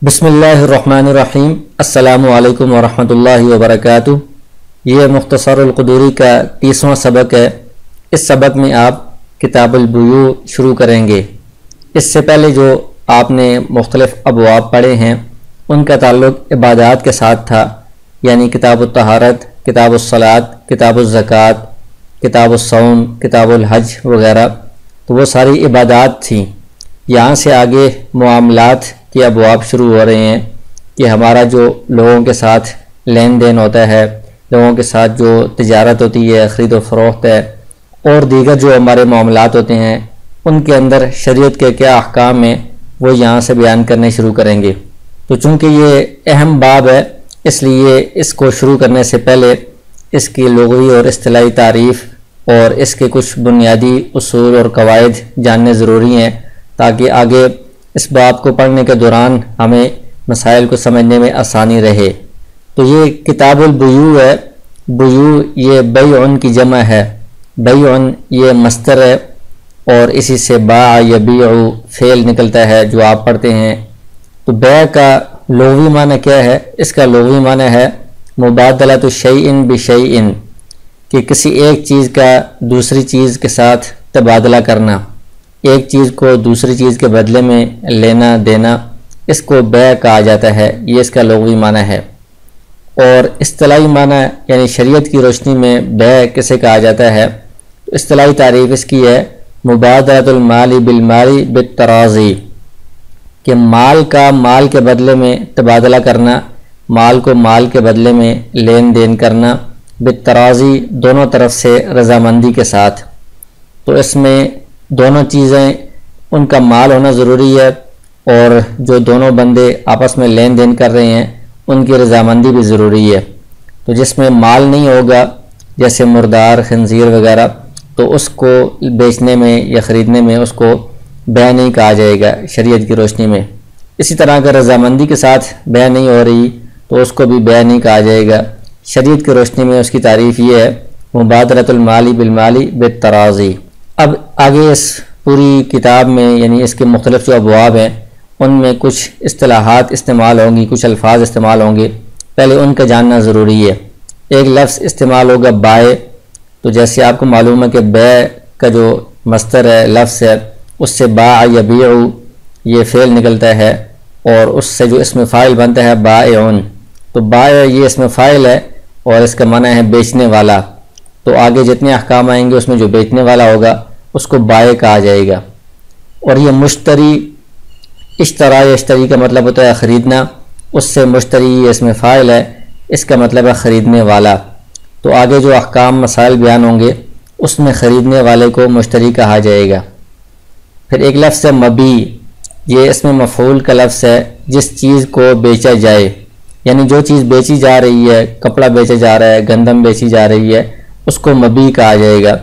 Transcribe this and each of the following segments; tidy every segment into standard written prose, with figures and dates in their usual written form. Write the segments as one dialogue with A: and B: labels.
A: بسم اللہ الرحمن الرحیم۔ السلام علیکم ورحمۃ اللہ وبرکاتہ۔ یہ مختصر القدوری کا 30واں سبق ہے۔ اس سبق میں آپ کتاب البیوع شروع کریں گے۔ اس سے پہلے جو آپ نے مختلف ابواب پڑھے ہیں ان کا تعلق عبادات کے ساتھ تھا، یعنی کتاب الطہارت، کتاب الصلاۃ، کتاب الزکوٰۃ، کتاب الصوم، کتاب الحج وغیرہ، تو وہ ساری عبادات تھیں۔ یہاں سے آگے معاملات کے ابواب شروع ہو رہے ہیں کہ ہمارا جو لوگوں کے ساتھ لین دین ہوتا ہے، لوگوں کے ساتھ جو تجارت ہوتی ہے، خرید و فروخت ہے، اور دیگر جو ہمارے معاملات ہوتے ہیں ان کے اندر شریعت کے کیا احکام ہیں وہ یہاں سے بیان کرنے شروع کریں گے۔ تو چونکہ یہ اہم باب ہے اس لیے اس کو شروع کرنے سے پہلے اس کی لغوی اور اصطلاحی تعریف اور اس کے کچھ بنیادی اصول اور قواعد جاننے ضروری ہیں تاکہ آگے اس باب کو پڑھنے کے دوران ہمیں مسائل کو سمجھنے میں آسانی رہے۔ تو یہ کتاب البیوع ہے۔ بیوع یہ بیع کی جمع ہے۔ بیع یہ مصدر ہے اور اسی سے باع یبیع فعل نکلتا ہے جو آپ پڑھتے ہیں۔ تو بیع کا لغوی معنی کیا ہے؟ اس کا لغوی معنی ہے مبادلۃ شیء بشیء، کہ کسی ایک چیز کا دوسری چیز کے ساتھ تبادلہ کرنا، ایک چیز کو دوسری چیز کے بدلے میں لینا دینا، اس کو بیع کہا جاتا ہے۔ یہ اس کا لغوی معنی ہے۔ اور اصطلاحی معنی یعنی شریعت کی روشنی میں بیع کسے کہا جاتا ہے؟ اصطلاحی تعریف اس کی ہے مبادلۃ المال بالمال بالتراضی، کہ مال کا مال کے بدلے میں تبادلہ کرنا، مال کو مال کے بدلے میں لین دین کرنا، بالتراضی دونوں طرف سے رضامندی کے ساتھ۔ تو اس میں دونوں چیزیں ان کا مال ہونا ضروری ہے اور جو دونوں بندے آپس میں لین دین کر رہے ہیں ان کی رضامندی بھی ضروری ہے۔ تو جس میں مال نہیں ہوگا جیسے مردار، خنزیر وغیرہ، تو اس کو بیچنے میں یا خریدنے میں اس کو بیع نہیں کہا جائے گا شریعت کی روشنی میں۔ اسی طرح اگر رضامندی کے ساتھ بیع نہیں ہو رہی تو اس کو بھی بیع نہیں کہا جائے گا۔ شریعت کی روشنی میں اس کی تعریف یہ ہے مبادلۃ المال بالمال بالتراضی۔ اب آگے اس پوری کتاب میں یعنی اس کے مختلف جو ابواب ہیں ان میں کچھ اصطلاحات استعمال ہوں گی، کچھ الفاظ استعمال ہوں گے، پہلے ان کا جاننا ضروری ہے۔ ایک لفظ استعمال ہوگا بائع، تو جیسے آپ کو معلوم ہے کہ بیع کا جو مصدر ہے، لفظ ہے، اس سے باع یبیع یہ فعل نکلتا ہے اور اس سے جو اسم فاعل بنتا ہے بائع، تو بائع یہ اسم فاعل ہے اور اس کا معنی ہے بیچنے والا۔ تو آگے جتنے احکام آئیں گے اس میں جو بیچنے والا ہوگا اس کو بائع کہا جائے گا۔ اور یہ مشتری، اشترا یشتری کا مطلب ہوتا ہے خریدنا، اس سے مشتری یہ اسم فاعل ہے، اس کا مطلب ہے خریدنے والا۔ تو آگے جو احکام مسائل بیان ہوں گے اس میں خریدنے والے کو مشتری کہا جائے گا۔ پھر ایک لفظ ہے مبیع، یہ اسم مفعول کا لفظ ہے، جس چیز کو بیچا جائے، یعنی جو چیز بیچی جا رہی ہے، کپڑا بیچا جا رہا ہے، گندم بیچی جا رہی ہے، اس کو مبیع کہا جائے گا۔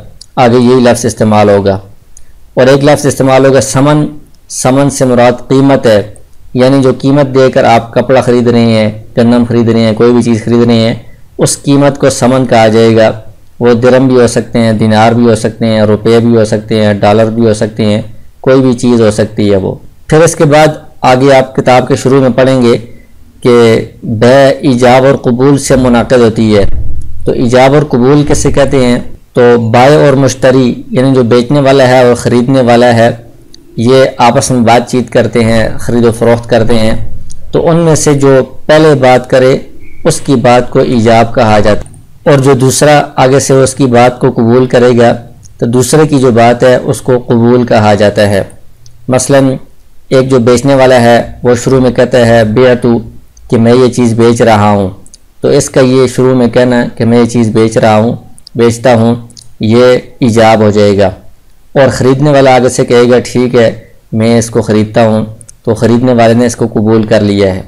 A: آگے یہی لفظ استعمال ہوگا۔ اور ایک لفظ استعمال ہوگا سمن۔ سمن سے مراد قیمت ہے، یعنی جو قیمت دے کر آپ کپڑا خرید رہے ہیں، گندم خرید رہے ہیں، کوئی بھی چیز خرید رہے ہیں، اس قیمت کو سمن کہا جائے گا۔ وہ درہم بھی ہو سکتے ہیں، دینار بھی ہو سکتے ہیں، روپے بھی ہو سکتے ہیں، ڈالر بھی ہو سکتے ہیں، کوئی بھی چیز ہو سکتی ہے وہ۔ پھر اس کے بعد آگے آپ کتاب کے شروع میں پڑھیں گے کہ بیع ایجاب اور قبول سے منعقد ہوتی ہے۔ تو ایجاب اور قبول کسے کہتے ہیں؟ تو بائع اور مشتری یعنی جو بیچنے والا ہے اور خریدنے والا ہے یہ آپس میں بات چیت کرتے ہیں، خرید و فروخت کرتے ہیں، تو ان میں سے جو پہلے بات کرے اس کی بات کو ایجاب کہا جاتا ہے، اور جو دوسرا آگے سے اس کی بات کو قبول کرے گا تو دوسرے کی جو بات ہے اس کو قبول کہا جاتا ہے۔ مثلا ایک جو بیچنے والا ہے وہ شروع میں کہتا ہے بیعتو، کہ میں یہ چیز بیچ رہا ہوں، تو اس کا یہ شروع میں کہنا کہ میں یہ چیز بیچتا ہوں یہ ایجاب ہو جائے گا۔ اور خریدنے والا آگے سے کہے گا ٹھیک ہے میں اس کو خریدتا ہوں، تو خریدنے والے نے اس کو قبول کر لیا ہے۔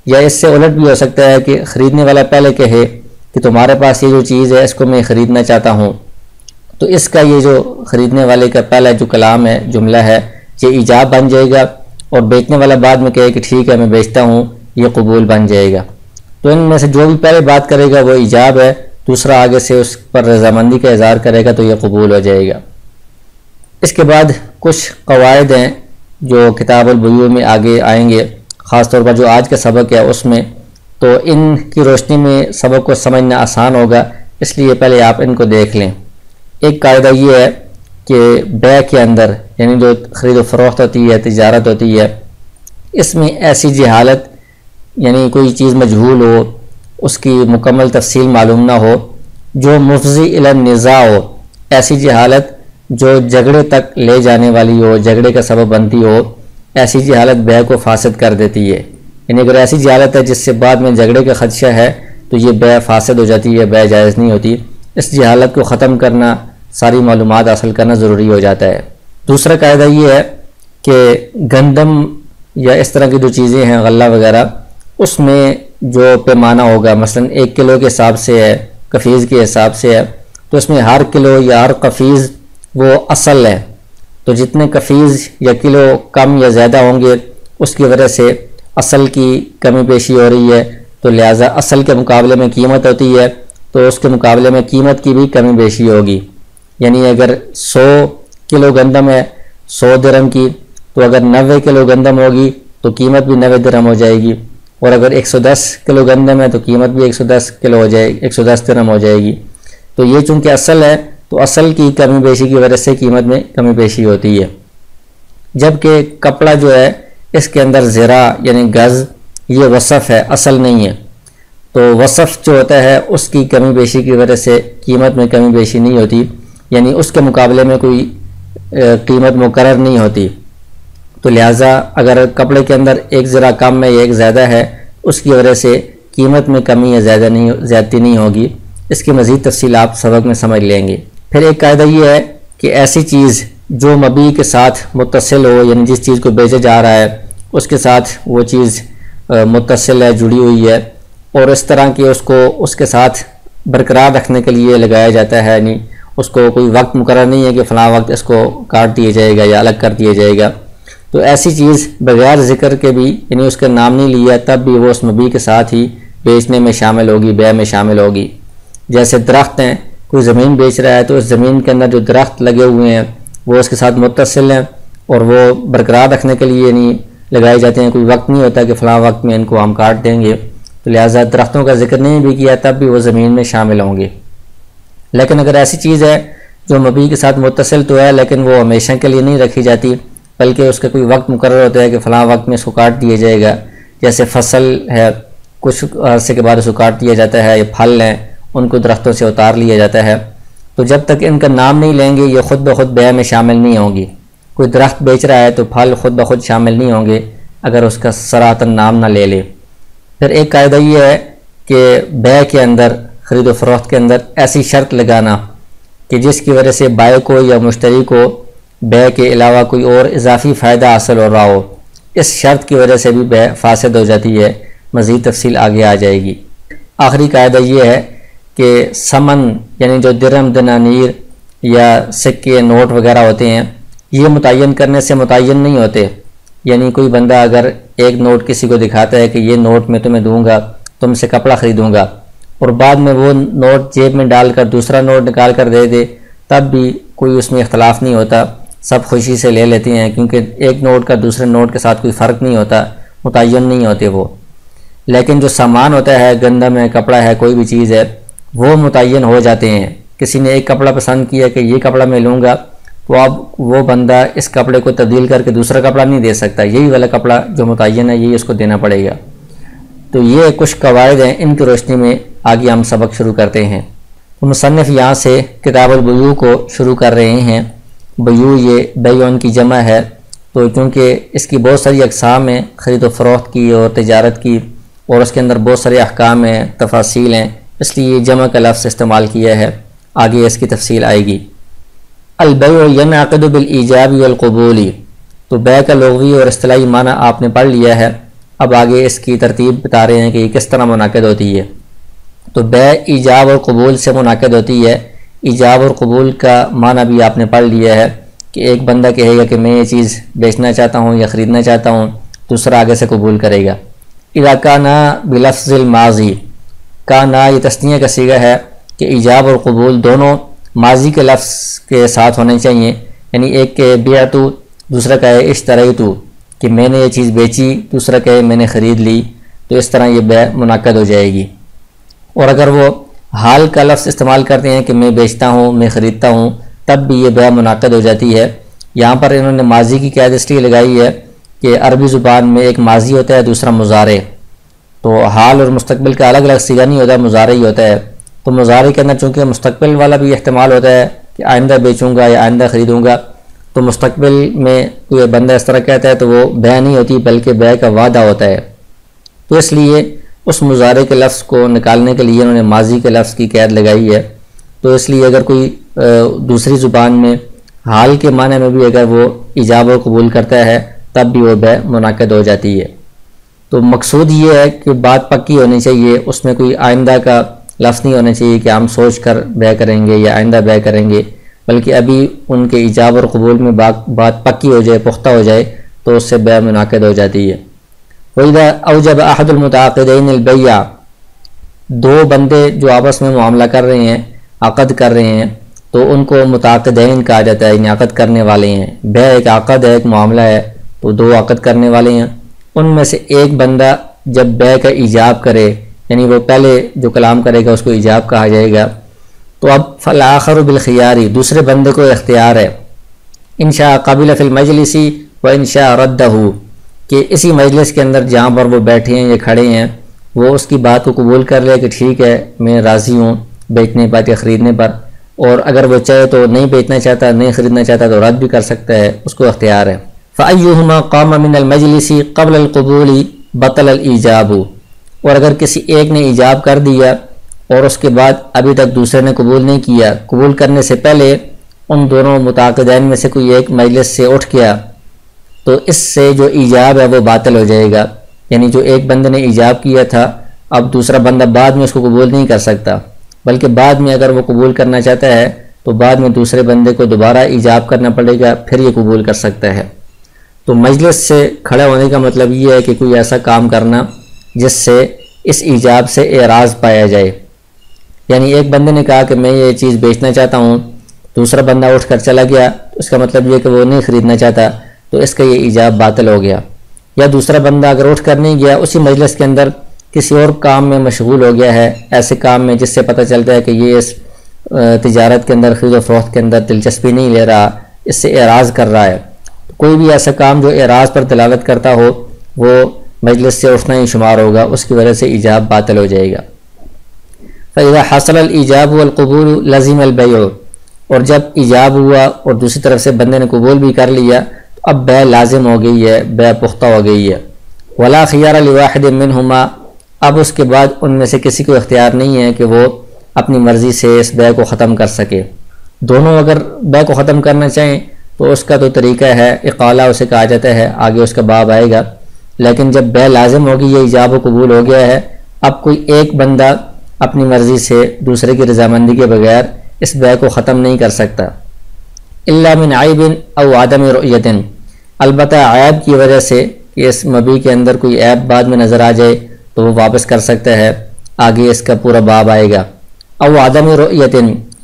A: یا اس سے الٹ بھی ہو سکتا ہے کہ خریدنے والا پہلے کہے کہ تمہارے پاس یہ جو چیز ہے اس کو میں خریدنا چاہتا ہوں، تو اس کا یہ جو خریدنے والے کا پہلا جو کلام ہے، جملہ ہے، یہ ایجاب بن جائے گا، اور بیچنے والا بعد میں کہے کہ ٹھیک ہے میں بیچتا ہوں، یہ قبول بن جائے گا۔ تو ان میں سے جو بھی پہلے بات کرے گا وہ ایجاب ہے، دوسرا آگے سے اس پر رضامندی کا اظہار کرے گا تو یہ قبول ہو جائے گا۔ اس کے بعد کچھ قواعد ہیں جو کتاب البیوع میں آگے آئیں گے، خاص طور پر جو آج کا سبق ہے اس میں، تو ان کی روشنی میں سبق کو سمجھنا آسان ہوگا، اس لیے پہلے آپ ان کو دیکھ لیں۔ ایک قاعدہ یہ ہے کہ بیع کے اندر، یعنی جو خرید و فروخت ہوتی ہے، تجارت ہوتی ہے، اس میں ایسی جہالت، یعنی کوئی چیز مجہول ہو، اس کی مکمل تفصیل معلوم نہ ہو، جو مفضی الی النزاع ہو، ایسی جہالت جو جھگڑے تک لے جانے والی ہو، جھگڑے کا سبب بنتی ہو، ایسی جہالت بیع کو فاسد کر دیتی ہے۔ یعنی اگر ایسی جہالت ہے جس سے بعد میں جھگڑے کا خدشہ ہے تو یہ بیع فاسد ہو جاتی ہے، بیع جائز نہیں ہوتی۔ اس جہالت کو ختم کرنا، ساری معلومات حاصل کرنا ضروری ہو جاتا ہے۔ دوسرا قاعدہ یہ ہے کہ گندم یا اس طرح کی جو چیزیں ہیں، غلہ وغیرہ، اس میں جو پیمانہ ہوگا، مثلا 1 کلو کے حساب سے ہے، کفیز کے حساب سے ہے، تو اس میں ہر کلو یا ہر کفیز وہ اصل ہے، تو جتنے کفیز یا کلو کم یا زیادہ ہوں گے اس کی وجہ سے اصل کی کمی بیشی ہو رہی ہے، تو لہٰذا اصل کے مقابلے میں قیمت ہوتی ہے، تو اس کے مقابلے میں قیمت کی بھی کمی بیشی ہوگی۔ یعنی اگر 100 کلو گندم ہے 100 درہم کی، تو اگر 90 کلو گندم ہوگی تو قیمت بھی 90 درہم ہو جائے گی، اور اگر 110 کلو گندم ہے تو قیمت بھی 110 کلو ہو جائے گی، 110 درہم ہو جائے گی۔ تو یہ چونکہ اصل ہے تو اصل کی کمی بیشی کی وجہ سے قیمت میں کمی بیشی ہوتی ہے۔ جبکہ کپڑا جو ہے اس کے اندر زرا یعنی گز، یہ وصف ہے، اصل نہیں ہے، تو وصف جو ہوتا ہے اس کی کمی بیشی کی وجہ سے قیمت میں کمی بیشی نہیں ہوتی، یعنی اس کے مقابلے میں کوئی قیمت مقرر نہیں ہوتی۔ تو لہٰذا اگر کپڑے کے اندر ایک ذرا کم ہے یا ایک زیادہ ہے، اس کی وجہ سے قیمت میں کمی یا زیادتی نہیں ہوگی۔ اس کی مزید تفصیل آپ سبق میں سمجھ لیں گے۔ پھر ایک قاعدہ یہ ہے کہ ایسی چیز جو مبیع کے ساتھ متصل ہو، یعنی جس چیز کو بیچا جا رہا ہے اس کے ساتھ وہ چیز متصل ہے، جڑی ہوئی ہے، اور اس طرح کی اس کو اس کے ساتھ برقرار رکھنے کے لیے لگایا جاتا ہے، یعنی اس کو کوئی وقت مقرر نہیں ہے کہ فلاں وقت اس کو کاٹ دیا جائے گا یا الگ کر دیا جائے گا، تو ایسی چیز بغیر ذکر کے بھی، یعنی اس کا نام نہیں لیا تب بھی وہ اس مبیع کے ساتھ ہی بیچنے میں شامل ہوگی، بیع میں شامل ہوگی۔ جیسے درخت ہیں، کوئی زمین بیچ رہا ہے تو اس زمین کے اندر جو درخت لگے ہوئے ہیں وہ اس کے ساتھ متصل ہیں اور وہ برقرار رکھنے کے لیے یعنی لگائے جاتے ہیں، کوئی وقت نہیں ہوتا کہ فلاں وقت میں ان کو ہم کاٹ دیں گے، تو لہٰذا درختوں کا ذکر نہیں بھی کیا تب بھی وہ زمین میں شامل ہوں گے۔ لیکن اگر ایسی چیز ہے جو مبیع کے ساتھ متصل تو ہے لیکن وہ ہمیشہ کے لیے نہیں رکھی جاتی، بلکہ اس کا کوئی وقت مقرر ہوتا ہے کہ فلاں وقت میں اس کو کاٹ دیا جائے گا، جیسے فصل ہے، کچھ عرصے کے بعد اس کو کاٹ دیا جاتا ہے، یا پھل ہیں ان کو درختوں سے اتار لیا جاتا ہے، تو جب تک ان کا نام نہیں لیں گے یہ خود بخود بیع میں شامل نہیں ہوں گی۔ کوئی درخت بیچ رہا ہے تو پھل خود بخود شامل نہیں ہوں گے اگر اس کا صراحتاً نام نہ لے لے۔ پھر ایک قاعدہ یہ ہے کہ بیع کے اندر، خرید و فروخت کے اندر ایسی شرط لگانا کہ جس کی وجہ سے بائع کو یا مشتری کو بیع کے علاوہ کوئی اور اضافی فائدہ حاصل ہو رہا ہو، اس شرط کی وجہ سے بھی بیع فاسد ہو جاتی ہے۔ مزید تفصیل آگے آ جائے گی۔ آخری قاعدہ یہ ہے کہ ثمن یعنی جو درہم، دنانیر یا سکے، نوٹ وغیرہ ہوتے ہیں، یہ متعین کرنے سے متعین نہیں ہوتے۔ یعنی کوئی بندہ اگر ایک نوٹ کسی کو دکھاتا ہے کہ یہ نوٹ میں تمہیں دوں گا، تم سے کپڑا خریدوں گا، اور بعد میں وہ نوٹ جیب میں ڈال کر دوسرا نوٹ نکال کر دے دے، تب بھی کوئی اس میں اختلاف نہیں ہوتا، سب خوشی سے لے لیتے ہیں، کیونکہ ایک نوٹ کا دوسرے نوٹ کے ساتھ کوئی فرق نہیں ہوتا، متعین نہیں ہوتے وہ۔ لیکن جو سامان ہوتا ہے، گندم ہے، کپڑا ہے، کوئی بھی چیز ہے، وہ متعین ہو جاتے ہیں۔ کسی نے ایک کپڑا پسند کیا کہ یہ کپڑا میں لوں گا، تو اب وہ بندہ اس کپڑے کو تبدیل کر کے دوسرا کپڑا نہیں دے سکتا، یہی والا کپڑا جو متعین ہے یہی اس کو دینا پڑے گا۔ تو یہ کچھ قواعد ہیں، ان کی روشنی میں آگے ہم سبق شروع کرتے ہیں۔ تو مصنف یہاں سے کتاب البیوع کو شروع کر رہے ہیں۔ بیوع یہ بیعن کی جمع ہے، تو چونکہ اس کی بہت ساری اقسام ہیں، خرید و فروخت کی اور تجارت کی، اور اس کے اندر بہت سارے احکام ہیں، تفاصیل ہیں، اس لیے جمع کا لفظ استعمال کیا ہے۔ آگے اس کی تفصیل آئے گی۔ البیع ینعقد بالایجاب والقبول، تو بیع کا لغوی اور اصطلاحی معنی آپ نے پڑھ لیا ہے، اب آگے اس کی ترتیب بتا رہے ہیں کہ یہ کس طرح منعقد ہوتی ہے۔ تو بیع ایجاب اور قبول سے منعقد ہوتی ہے۔ ایجاب اور قبول کا معنی بھی آپ نے پڑھ لیا ہے کہ ایک بندہ کہے گا کہ میں یہ چیز بیچنا چاہتا ہوں یا خریدنا چاہتا ہوں، دوسرا آگے سے قبول کرے گا۔ اذا کان بلفظ الماضی، کانا یہ تثنیہ کا صیغہ ہے کہ ایجاب اور قبول دونوں ماضی کے لفظ کے ساتھ ہونے چاہیے، یعنی ایک کہ بیعتو، دوسرا کا ہے اشتریتو، کہ میں نے یہ چیز بیچی، دوسرا کہے میں نے خرید لی، تو اس طرح یہ بیع منعقد ہو جائے گی۔ اور اگر وہ حال کا لفظ استعمال کرتے ہیں کہ میں بیچتا ہوں، میں خریدتا ہوں، تب بھی یہ بیع منعقد ہو جاتی ہے۔ یہاں پر انہوں نے ماضی کی قید اس لیے لگائی ہے کہ عربی زبان میں ایک ماضی ہوتا ہے، دوسرا مضارع، تو حال اور مستقبل کا الگ الگ صیغہ نہیں ہوتا، مضارع ہی ہوتا ہے۔ تو مضارع کے اندر چونکہ مستقبل والا بھی احتمال ہوتا ہے کہ آئندہ بیچوں گا یا آئندہ خریدوں گا، تو مستقبل میں کوئی بندہ اس طرح کہتا ہے تو وہ بیع نہیں ہوتی بلکہ بیع کا وعدہ ہوتا ہے۔ تو اس لیے اس مضارع کے لفظ کو نکالنے کے لیے انہوں نے ماضی کے لفظ کی قید لگائی ہے۔ تو اس لیے اگر کوئی دوسری زبان میں حال کے معنی میں بھی اگر وہ ایجاب و قبول کرتا ہے تب بھی وہ بیع منعقد ہو جاتی ہے۔ تو مقصود یہ ہے کہ بات پکی ہونی چاہیے، اس میں کوئی آئندہ کا لفظ نہیں ہونا چاہیے کہ ہم سوچ کر بیع کریں گے یا آئندہ بیع کریں گے، بلکہ ابھی ان کے ایجاب اور قبول میں بات پکی ہو جائے، پختہ ہو جائے تو اس سے بیع منعقد ہو جاتی ہے۔ وَإِذَا أَوْجَبَ أَحَدُ الْمُتَعَاقِدَيْنِ الْبَيْعَ، دو بندے جو آپس میں معاملہ کر رہے ہیں، عقد کر رہے ہیں، تو ان کو متعاقدین کہا جاتا ہے، یعنی عقد کرنے والے ہیں۔ بیع ایک عقد ہے، ایک معاملہ ہے، تو دو عقد کرنے والے ہیں۔ ان میں سے ایک بندہ جب بیع کا ایجاب کرے، یعنی وہ پہلے جو کلام کرے گا اس کو ایجاب کہا جائے گا، تو اب فالآخر بالخیار، دوسرے بندے کو اختیار ہے، ان شاء قبل فی المجلس و ان شاء ردہ، کہ اسی مجلس کے اندر جہاں پر وہ بیٹھے ہیں یا کھڑے ہیں وہ اس کی بات کو قبول کر لے کہ ٹھیک ہے میں راضی ہوں بیچنے پر یا خریدنے پر، اور اگر وہ چاہے تو نہیں بیچنا چاہتا، نہیں خریدنا چاہتا تو رد بھی کر سکتا ہے، اس کو اختیار ہے۔ فَأَيُّهُمَا قَامَ مِنَ الْمَجْلِسِ قَبْلَ الْقُبُولِ بَطَلَ الْإِيجَابُ، اور اگر کسی ایک نے ایجاب کر دیا اور اس کے بعد ابھی تک دوسرے نے قبول نہیں کیا، قبول کرنے سے پہلے ان دونوں متعاقدین میں سے کوئی ایک مجلس سے اٹھ گیا، تو اس سے جو ایجاب ہے وہ باطل ہو جائے گا۔ یعنی جو ایک بندے نے ایجاب کیا تھا، اب دوسرا بندہ بعد میں اس کو قبول نہیں کر سکتا، بلکہ بعد میں اگر وہ قبول کرنا چاہتا ہے تو بعد میں دوسرے بندے کو دوبارہ ایجاب کرنا پڑے گا، پھر یہ قبول کر سکتا ہے۔ تو مجلس سے کھڑا ہونے کا مطلب یہ ہے کہ کوئی ایسا کام کرنا جس سے اس ایجاب سے اعراض پایا جائے۔ یعنی ایک بندے نے کہا کہ میں یہ چیز بیچنا چاہتا ہوں، دوسرا بندہ اٹھ کر چلا گیا، اس کا مطلب یہ کہ وہ نہیں خریدنا چاہتا، تو اس کا یہ ایجاب باطل ہو گیا۔ یا دوسرا بندہ اگر اٹھ کر نہیں گیا، اسی مجلس کے اندر کسی اور کام میں مشغول ہو گیا ہے، ایسے کام میں جس سے پتہ چلتا ہے کہ یہ اس تجارت کے اندر، خرید و فروخت کے اندر دلچسپی نہیں لے رہا، اس سے اعراض کر رہا ہے، کوئی بھی ایسا کام جو اعراض پر دلالت کرتا ہو وہ مجلس سے اٹھنا ہی شمار ہوگا، اس کی وجہ سے ایجاب باطل ہو جائے گا۔ فَإِذَا حَصَلَ الْإِيجَابُ وَالْقُبُولُ لَزِمَ الْبَيْعُ، اور جب ایجاب ہوا اور دوسری طرف سے بندے نے قبول بھی کر لیا تو اب بیع لازم ہو گئی ہے، بیع پختہ ہو گئی ہے۔ وَلَا خِيَارَ لِوَاحِدٍ مِّنْهُمَا، اب اس کے بعد ان میں سے کسی کو اختیار نہیں ہے کہ وہ اپنی مرضی سے اس بیع کو ختم کر سکے۔ دونوں اگر بیع کو ختم کرنا چاہیں تو اس کا تو طریقہ ہے اقالہ، اسے کہا جاتا ہے، آگے اس کا باب آئے گا۔ لیکن جب بیع لازم ہوگی، یہ ایجاب و قبول ہو گیا ہے، اب کوئی ایک بندہ اپنی مرضی سے دوسرے کی رضامندی کے بغیر اس بیع کو ختم نہیں کر سکتا۔ الا من عیب او عدم رؤیت، البتہ عیب کی وجہ سے کہ اس مبیع کے اندر کوئی عیب بعد میں نظر آ جائے تو وہ واپس کر سکتا ہے، آگے اس کا پورا باب آئے گا۔ او عدم رؤیت،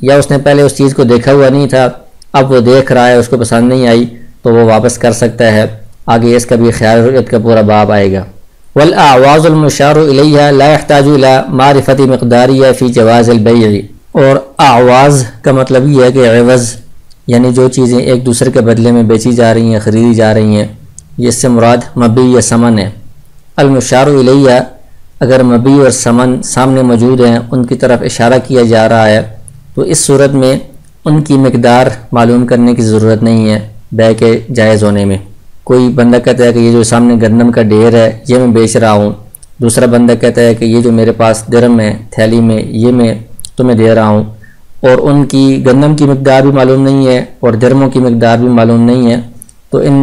A: یا اس نے پہلے اس چیز کو دیکھا ہوا نہیں تھا، اب وہ دیکھ رہا ہے، اس کو پسند نہیں آئی تو وہ واپس کر سکتا ہے، آگے اس کا بھی خیال رؤیت کا پورا باب آئے گا۔ والاعواض المشار الیہا لا يحتاج الى معرفت مقداریہ فی جواز البیع، اور اعواض کا مطلب یہ ہے کہ عوض، یعنی جو چیزیں ایک دوسرے کے بدلے میں بیچی جا رہی ہیں، خریدی جا رہی ہیں، یہ اس سے مراد مبیع یا ثمن ہے۔ المشار الیہ، اگر مبیع اور ثمن سامنے موجود ہیں، ان کی طرف اشارہ کیا جا رہا ہے، تو اس صورت میں ان کی مقدار معلوم کرنے کی ضرورت نہیں ہے بیع کے جائز ہونے میں۔ کوئی بندہ کہتا ہے کہ یہ جو سامنے گندم کا ڈھیر ہے یہ میں بیچ رہا ہوں، دوسرا بندہ کہتا ہے کہ یہ جو میرے پاس درم ہے تھیلی میں، یہ میں تمہیں دے رہا ہوں، اور ان کی گندم کی مقدار بھی معلوم نہیں ہے اور درموں کی مقدار بھی معلوم نہیں ہے، تو ان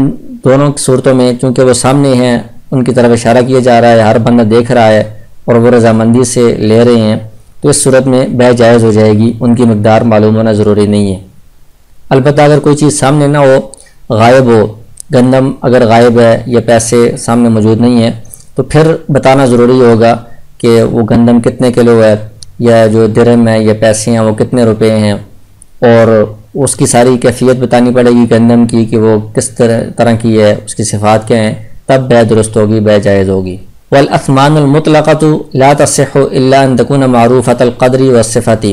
A: دونوں صورتوں میں چونکہ وہ سامنے ہیں، ان کی طرف اشارہ کیا جا رہا ہے، ہر بندہ دیکھ رہا ہے اور وہ رضامندی سے لے رہے ہیں، تو اس صورت میں بیع جائز ہو جائے گی، ان کی مقدار معلوم ہونا ضروری نہیں ہے۔ البتہ اگر کوئی چیز سامنے نہ ہو، غائب ہو، گندم اگر غائب ہے یا پیسے سامنے موجود نہیں ہیں، تو پھر بتانا ضروری ہوگا کہ وہ گندم کتنے کلو ہے، یا جو درم ہے یا پیسے ہیں وہ کتنے روپے ہیں، اور اس کی ساری کیفیت بتانی پڑے گی گندم کی کہ وہ کس طرح کی ہے، اس کی صفات کیا ہیں، تب بے درست ہوگی، بے جائز ہوگی۔ والاسمان المطلقۃ لا تصح الا ان تكون معروفۃ القدر والصفۃ۔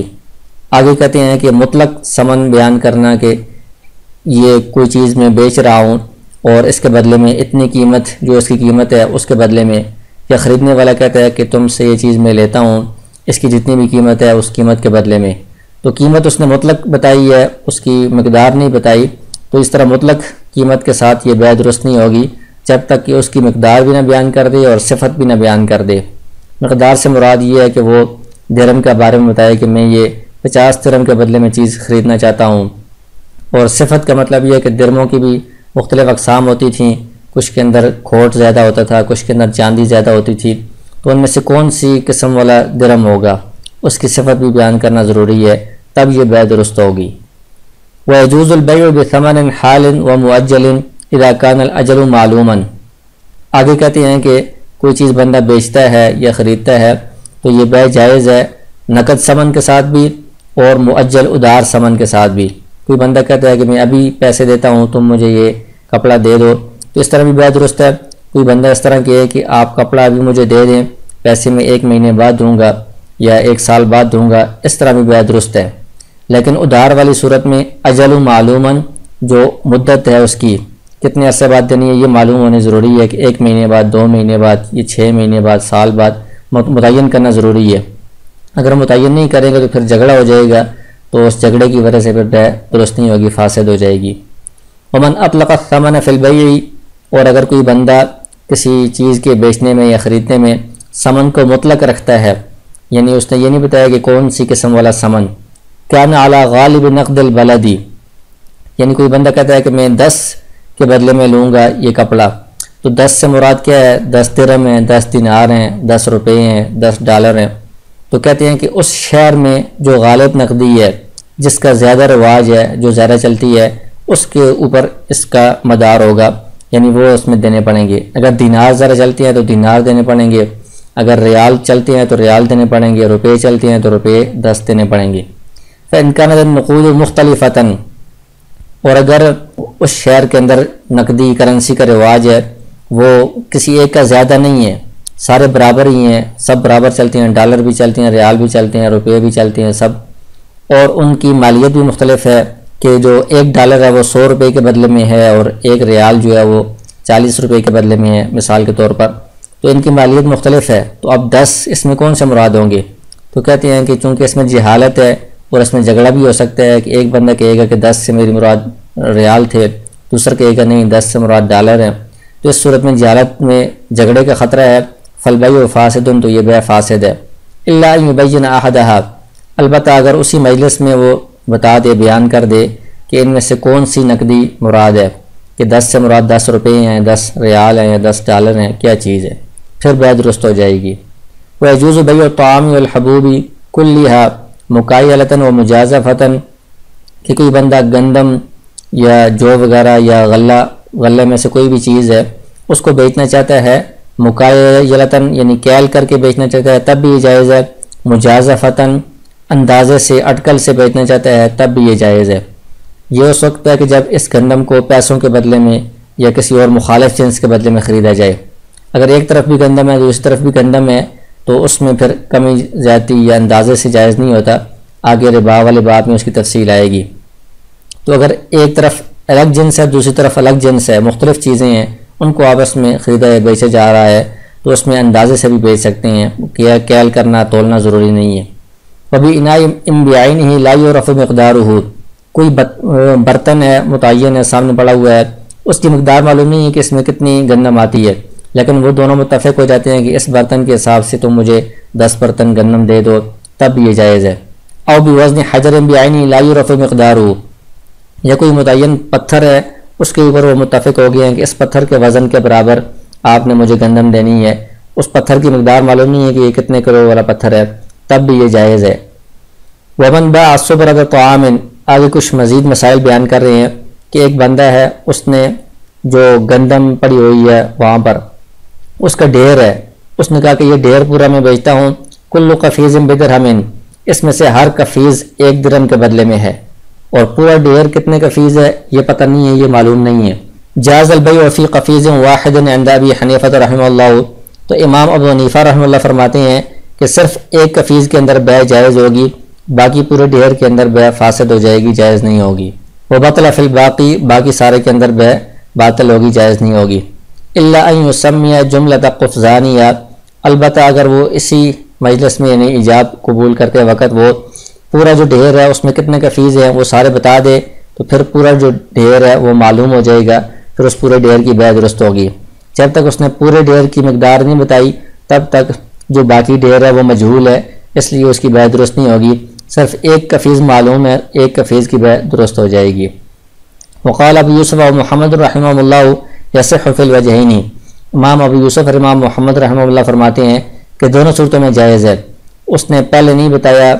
A: آگے کہتے ہیں کہ مطلق ثمن بیان کرنا کہ یہ کوئی چیز میں بیچ رہا ہوں اور اس کے بدلے میں اتنی قیمت، جو اس کی قیمت ہے اس کے بدلے میں، یا خریدنے والا کہتا ہے کہ تم سے یہ چیز میں لیتا ہوں اس کی جتنی بھی قیمت ہے اس قیمت کے بدلے میں، تو قیمت اس نے مطلق بتائی ہے، اس کی مقدار نہیں بتائی، تو اس طرح مطلق قیمت کے ساتھ یہ بے درست نہیں ہوگی جب تک کہ اس کی مقدار بھی نہ بیان کر دے اور صفت بھی نہ بیان کر دے۔ مقدار سے مراد یہ ہے کہ وہ درہم کے بارے میں بتائے کہ میں یہ 50 درہم کے بدلے میں چیز خریدنا چاہتا ہوں، اور صفت کا مطلب یہ ہے کہ درہموں کی بھی مختلف اقسام ہوتی تھیں، کچھ کے اندر کھوٹ زیادہ ہوتا تھا، کچھ کے اندر چاندی زیادہ ہوتی تھی، تو ان میں سے کون سی قسم والا درہم ہوگا اس کی صفت بھی بیان کرنا ضروری ہے، تب یہ بے درست ہوگی۔ وَيَجُوزُ الْبَيْعُ بِثَمَنٍ حَالٍ وَمُؤَجَّلٍ إِذَا كَانَ الْأَجَلُ مَعْلُومًا۔ آگے کہتے ہیں کہ کوئی چیز بندہ بیچتا ہے یا خریدتا ہے تو یہ بے جائز ہے نقد ثمن کے ساتھ بھی اور مؤجل ادار ثمن کے ساتھ بھی۔ کوئی بندہ کہتا ہے کہ میں ابھی پیسے دیتا ہوں تم مجھے یہ کپڑا دے دو، تو اس طرح بھی بے درست ہے۔ کوئی بندہ اس طرح کی ہے کہ آپ کپڑا ابھی مجھے دے دیں، پیسے میں 1 مہینے بعد دوں گا یا 1 سال بعد دوں گا، اس طرح بھی بے درست ہے۔ لیکن ادھار والی صورت میں اجل معلوماً، جو مدت ہے اس کی کتنے عرصے بعد دینی ہے یہ معلوم ہونی ضروری ہے کہ 1 مہینے بعد، 2 مہینے بعد، یہ 6 مہینے بعد، سال بعد متعین کرنا ضروری ہے۔ اگر متعین نہیں کریں گے تو پھر جھگڑا ہو جائے گا، تو اس جھگڑے کی وجہ سے پھر بے درست نہیں ہوگی، فاسد ہو جائے گی۔ ومن اطلق الثمن فی البیع، اور اگر کوئی بندہ کسی چیز کے بیچنے میں یا خریدنے میں ثمن کو مطلق رکھتا ہے، یعنی اس نے یہ نہیں بتایا کہ کون سی قسم والا ثمن، کان علی غالب نقد البلد، یعنی کوئی بندہ کہتا ہے کہ میں 10 کے بدلے میں لوں گا یہ کپڑا، تو 10 سے مراد کیا ہے، 10 درہم ہیں، 10 دینار ہیں، 10 روپے ہیں، 10 ڈالر ہیں، تو کہتے ہیں کہ اس شہر میں جو غالب نقدی ہے، جس کا زیادہ رواج ہے، جو زیادہ چلتی ہے، اس کے اوپر اس کا مدار ہوگا، یعنی وہ اس میں دینے پڑیں گے۔ اگر دینار زیادہ چلتی ہیں تو دینار دینے پڑیں گے، اگر ریال چلتے ہیں تو ریال دینے پڑیں گے، روپے چلتے ہیں تو روپے 10 دینے پڑیں گے۔ فَإِنْ كَانَتِ النُّقُودُ مُخْتَلِفَةً، اور اگر اس شہر کے اندر نقدی کرنسی کا رواج ہے وہ کسی ایک کا زیادہ نہیں ہے، سارے برابر ہی ہیں، سب برابر چلتے ہیں، ڈالر بھی چلتے ہیں، ریال بھی چلتے ہیں، روپے بھی چلتے ہیں سب، اور ان کی مالیت بھی مختلف ہے کہ جو 1 ڈالر ہے وہ 100 روپے کے بدلے میں ہے اور 1 ریال جو ہے وہ 40 روپے کے بدلے میں ہے مثال کے طور پر، تو ان کی مالیت مختلف ہے، تو اب 10 اس میں کون سے مراد ہوں گے؟ تو کہتے ہیں کہ چونکہ اس میں جہالت ہے اور اس میں جھگڑا بھی ہو سکتا ہے کہ ایک بندہ کہے گا کہ 10 سے میری مراد ریال تھے، دوسرا کہے گا نہیں 10 سے مراد ڈالر ہیں، تو اس صورت میں جہالت میں جھگڑے کا خطرہ ہے۔ فالبیع فاسد، تو یہ بیع فاسد ہے۔ الا ان یبین احدها، البتہ اگر اسی مجلس میں وہ بتا دے، بیان کر دے کہ ان میں سے کون سی نقدی مراد ہے، کہ 10 سے مراد 10 روپے ہیں، 10 ریال ہیں یا 10 ڈالر ہیں، کیا چیز ہے، پھر بیع درست ہو جائے گی۔ ويجوز بيع الطعام والحبوب كلها مكايلة ومجازفة، کہ کوئی بندہ گندم یا جو وغیرہ یا غلہ میں سے کوئی بھی چیز ہے اس کو بیچنا چاہتا ہے، مکایلتاً یعنی کیل کر کے بیچنا چاہتا ہے تب بھی یہ جائز ہے، مجازفتاً اندازے سے اٹکل سے بیچنا چاہتا ہے تب بھی یہ جائز ہے۔ یہ اس وقت ہے کہ جب اس گندم کو پیسوں کے بدلے میں یا کسی اور مخالف جنس کے بدلے میں خریدا جائے۔ اگر ایک طرف بھی گندم ہے دوسری طرف بھی گندم ہے تو اس میں پھر کمی زیادتی یا اندازے سے جائز نہیں ہوتا، آگے ربا والے باب میں اس کی تفصیل آئے گی۔ تو اگر ایک طرف الگ جنس ہے دوسری طرف الگ جنس ہے، مختلف چیزیں ہیں، ان کو آپس میں خریدا یا بیچا جا رہا ہے تو اس میں اندازے سے بھی بیچ سکتے ہیں، کیل کرنا تولنا ضروری نہیں ہے۔ وبی اناء بعینہ لا یعرف مقدارہ، کوئی برتن ہے متعین ہے سامنے پڑا ہوا ہے، اس کی مقدار معلوم نہیں ہے کہ اس میں کتنی گندم آتی ہے، لیکن وہ دونوں متفق ہو جاتے ہیں کہ اس برتن کے حساب سے تم مجھے 10 برتن گندم دے دو، تب یہ جائز ہے۔ او بوزن حجر بعینہ لا یعرف مقدارہ، یا کوئی متعین پتھر ہے اس کے اوپر وہ متفق ہو گئے ہیں کہ اس پتھر کے وزن کے برابر آپ نے مجھے گندم دینی ہے، اس پتھر کی مقدار معلوم نہیں ہے کہ یہ کتنے کلو والا پتھر ہے، تب بھی یہ جائز ہے۔ ومن باع صبرۃ طعام، آگے کچھ مزید مسائل بیان کر رہے ہیں کہ ایک بندہ ہے اس نے جو گندم پڑی ہوئی ہے وہاں پر اس کا ڈھیر ہے، اس نے کہا کہ یہ ڈھیر پورا میں بیچتا ہوں، کل قفیز بدرہم، اس میں سے ہر قفیز 1 درہم کے بدلے میں ہے، اور پورا ڈھیر کتنے کا فیس ہے یہ پتہ نہیں ہے، یہ معلوم نہیں ہے۔ جاز البیع فی قفیز واحد عند ابی حنیفہ رحمہ اللہ، تو امام ابو حنیفہ رحمہ اللہ فرماتے ہیں کہ صرف ایک قفیز کے اندر بیع جائز ہوگی، باقی پورے ڈھیر کے اندر بیع فاسد ہو جائے گی، جائز نہیں ہوگی۔ وبطل فی الباقی، باقی سارے کے اندر بیع باطل ہوگی، جائز نہیں ہوگی۔ الا ان یسمی جملۃ قفزانیہ، البتہ اگر وہ اسی مجلس میں یعنی ایجاب قبول کرتے وقت وہ پورا جو ڈھیر ہے اس میں کتنے قفیز ہیں وہ سارے بتا دے، تو پھر پورا جو ڈھیر ہے وہ معلوم ہو جائے گا، پھر اس پورے ڈھیر کی بیع درست ہوگی۔ جب تک اس نے پورے ڈھیر کی مقدار نہیں بتائی تب تک جو باقی ڈھیر ہے وہ مجہول ہے، اس لیے اس کی بیع درست نہیں ہوگی۔ صرف ایک قفیز معلوم ہے، ایک قفیز کی بیع درست ہو جائے گی۔ وقال ابو یوسف و محمد رحمہ اللہ یصح فی الوجہین، امام ابو یوسف اور امام محمد رحمہ اللہ فرماتے ہیں کہ دونوں صورتوں میں جائز ہے، اس نے پہلے نہیں بتایا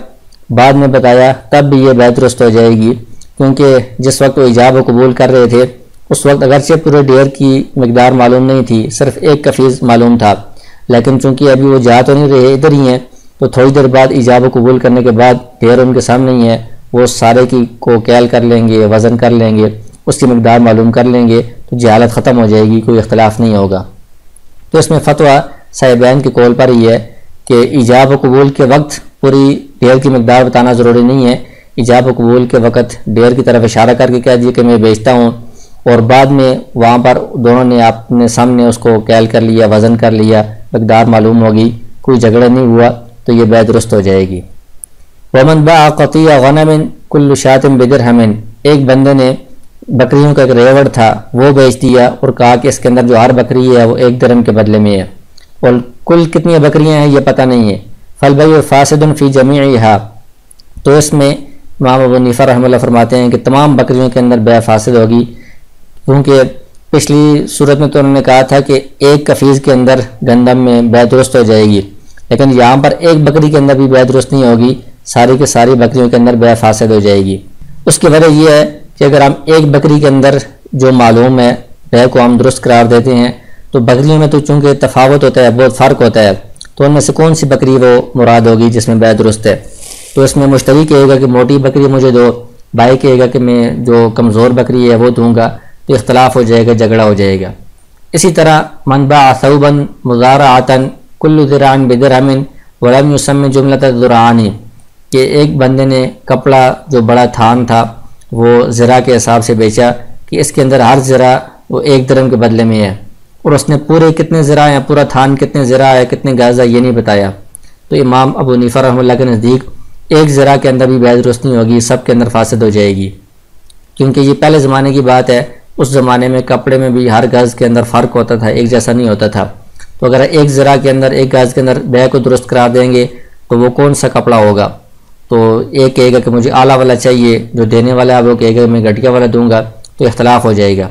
A: بعد میں بتایا تب بھی یہ بیع درست ہو جائے گی، کیونکہ جس وقت وہ ایجاب و قبول کر رہے تھے اس وقت اگرچہ پورے ڈھیر کی مقدار معلوم نہیں تھی، صرف ایک قفیز معلوم تھا، لیکن چونکہ ابھی وہ جا تو نہیں رہے، ادھر ہی ہیں، تو تھوڑی دیر بعد ایجاب و قبول کرنے کے بعد ڈھیر ان کے سامنے ہی ہے، وہ سارے کی کو کیل کر لیں گے، وزن کر لیں گے، اس کی مقدار معلوم کر لیں گے، تو جہالت ختم ہو جائے گی، کوئی اختلاف نہیں ہوگا۔ تو اس میں فتویٰ صاحبین کے قول پر ہی ہے کہ ایجاب و قبول کے وقت پوری ڈھیر کی مقدار بتانا ضروری نہیں ہے، ایجاب و قبول کے وقت ڈھیر کی طرف اشارہ کر کے کہہ دیے کہ میں بیچتا ہوں، اور بعد میں وہاں پر دونوں نے اپنے سامنے اس کو کیل کر لیا، وزن کر لیا، مقدار معلوم ہوگی، کوئی جھگڑا نہیں ہوا، تو یہ بیع درست ہو جائے گی۔ ومن باع قطیع غنم کل شاۃ بدرہم، ایک بندے نے بکریوں کا ایک ریوڑ تھا وہ بیچ دیا اور کہا کہ اس کے اندر جو ہر بکری ہے وہ 1 درہم کے بدلے میں ہے، اور کل کتنی بکریاں ہیں یہ پتہ نہیں ہے، فالبیع فاسد فی جمیعہا، تو اس میں امام ابو حنیفہ رحمہ اللہ فرماتے ہیں کہ تمام بکریوں کے اندر بیع فاسد ہوگی، کیونکہ پچھلی صورت میں تو انہوں نے کہا تھا کہ ایک قفیز کے اندر گندم میں بیع درست ہو جائے گی، لیکن یہاں پر ایک بکری کے اندر بھی بیع درست نہیں ہوگی، ساری کے ساری بکریوں کے اندر بیع فاسد ہو جائے گی۔ اس کی وجہ یہ ہے کہ اگر ہم ایک بکری کے اندر جو معلوم ہے بیع کو ہم درست قرار دیتے ہیں، تو بکریوں میں تو چونکہ تفاوت ہوتا ہے، بہت فرق ہوتا ہے، تو ان میں سے کون سی بکری وہ مراد ہوگی جس میں بیع درست ہے؟ تو اس میں مشتری کہے گا کہ موٹی بکری مجھے دو، بھائی کہے گا کہ میں جو کمزور بکری ہے وہ دوں گا، تو اختلاف ہو جائے گا، جھگڑا ہو جائے گا۔ اسی طرح من باع ثوبا مزارعۃ کل ذراع بدرہم ولم یسمی جملۃ الذرعان، کہ ایک بندے نے کپڑا جو بڑا تھان تھا وہ ذرا کے حساب سے بیچا کہ اس کے اندر ہر ذرا وہ 1 درہم کے بدلے میں ہے، اور اس نے پورے کتنے ذرا ہیں، پورا تھان کتنے ذرا ہے، کتنے گز ہے، یہ نہیں بتایا، تو امام ابو حنیفہ رحمہ اللہ کے نزدیک ایک ذرا کے اندر بھی بیع درست نہیں ہوگی، سب کے اندر فاسد ہو جائے گی، کیونکہ یہ پہلے زمانے کی بات ہے، اس زمانے میں کپڑے میں بھی ہر گز کے اندر فرق ہوتا تھا، ایک جیسا نہیں ہوتا تھا، تو اگر ایک ذرا کے اندر ایک گز کے اندر بیع کو درست قرار دیں گے تو وہ کون سا کپڑا ہوگا؟ تو ایک کہے گا کہ مجھے اعلیٰ والا چاہیے، جو دینے والا ہے وہ کہے گا میں گھٹیا والا دوں گا، تو اختلاف ہو جائے گا۔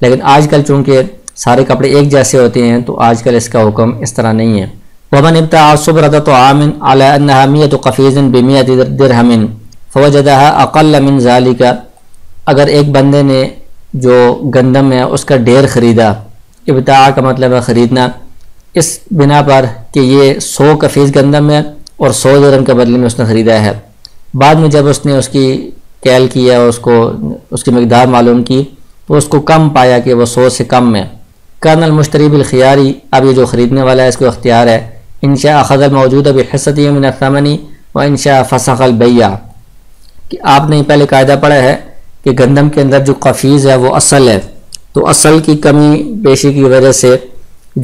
A: لیکن آج کل چونکہ سارے کپڑے ایک جیسے ہوتے ہیں تو آج کل اس کا حکم اس طرح نہیں ہے۔ ومن ابتاع صبرۃ طعام علی انها 100 قفیز ب100 درہم فوجدها اقل من ذلك، اگر ایک بندے نے جو گندم ہے اس کا ڈھیر خریدا، ابتاع کا مطلب ہے خریدنا، اس بنا پر کہ یہ 100 قفیز گندم ہے اور 100 درہم کے بدلے میں اس نے خریدا ہے، بعد میں جب اس نے اس کی کیل کیا، اس کی مقدار معلوم کی، تو اس کو کم پایا کہ وہ 100 سے کم ہے، کان المشتری بالخیاری، اب یہ جو خریدنے والا ہے اس کو اختیار ہے، انشاء اخذ الموجود بحصته من الثمن وانشاء فسخ البیع، کہ آپ نے پہلے قاعدہ پڑھا ہے کہ گندم کے اندر جو قفیز ہے وہ اصل ہے، تو اصل کی کمی پیشی کی وجہ سے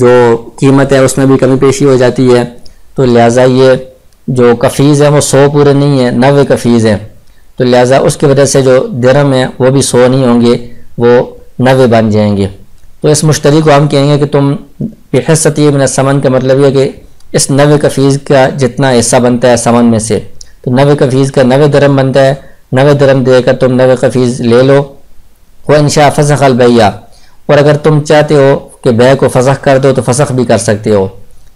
A: جو قیمت ہے اس میں بھی کمی پیشی ہو جاتی ہے، تو لہٰذا یہ جو قفیز ہے وہ 100 پورے نہیں ہیں، 90 قفیز ہیں، تو لہٰذا اس کی وجہ سے جو درہم ہے وہ بھی 100 نہیں ہوں گے، وہ 90 بن جائیں گے، تو اس مشتری کو ہم کہیں گے کہ تم بحصتی من الثمن کا مطلب یہ کہ اس 90 قفیز کا جتنا حصہ بنتا ہے سمن میں سے، تو 90 قفیز کا 90 درہم بنتا ہے، 90 درہم دے کر تم 90 قفیز لے لو، وانشاء فسخ البیع، اور اگر تم چاہتے ہو کہ بیع کو فسخ کر دو تو فسخ بھی کر سکتے ہو۔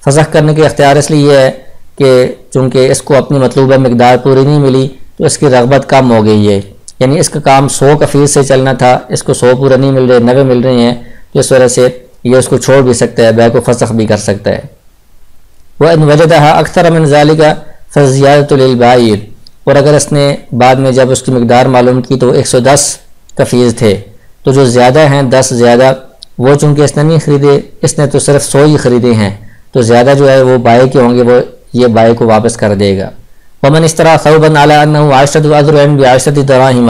A: فسخ کرنے کے اختیار اس لیے ہے کہ چونکہ اس کو اپنی مطلوبہ مقدار پوری نہیں ملی تو اس کی رغبت کم ہو گئی ہے، یعنی اس کا کام 100 قفیز سے چلنا تھا، اس کو 100 پورے نہیں مل رہے، 90 مل رہے ہیں، تو اس وجہ سے یہ اس کو چھوڑ بھی سکتا ہے، بیع کو فسخ بھی کر سکتا ہے۔ وَإِنْ وَجَدَهَا أَكْثَرَ مِنْ ذَلِكَ فَزِيَادَةُ لِلْبَائِعِ، اور اگر اس نے بعد میں جب اس کی مقدار معلوم کی تو 110 کفیز تھے، تو جو زیادہ ہیں 10 زیادہ وہ چونکہ اس نے نہیں خریدے، اس نے تو صرف 100 ہی خریدے ہیں، تو زیادہ جو ہے وہ بائے کے ہوں گے، وہ یہ بائے کو واپس کر دے گا۔ ومن اشترى ثوبا على انه 10 اذرع ب10 دراهم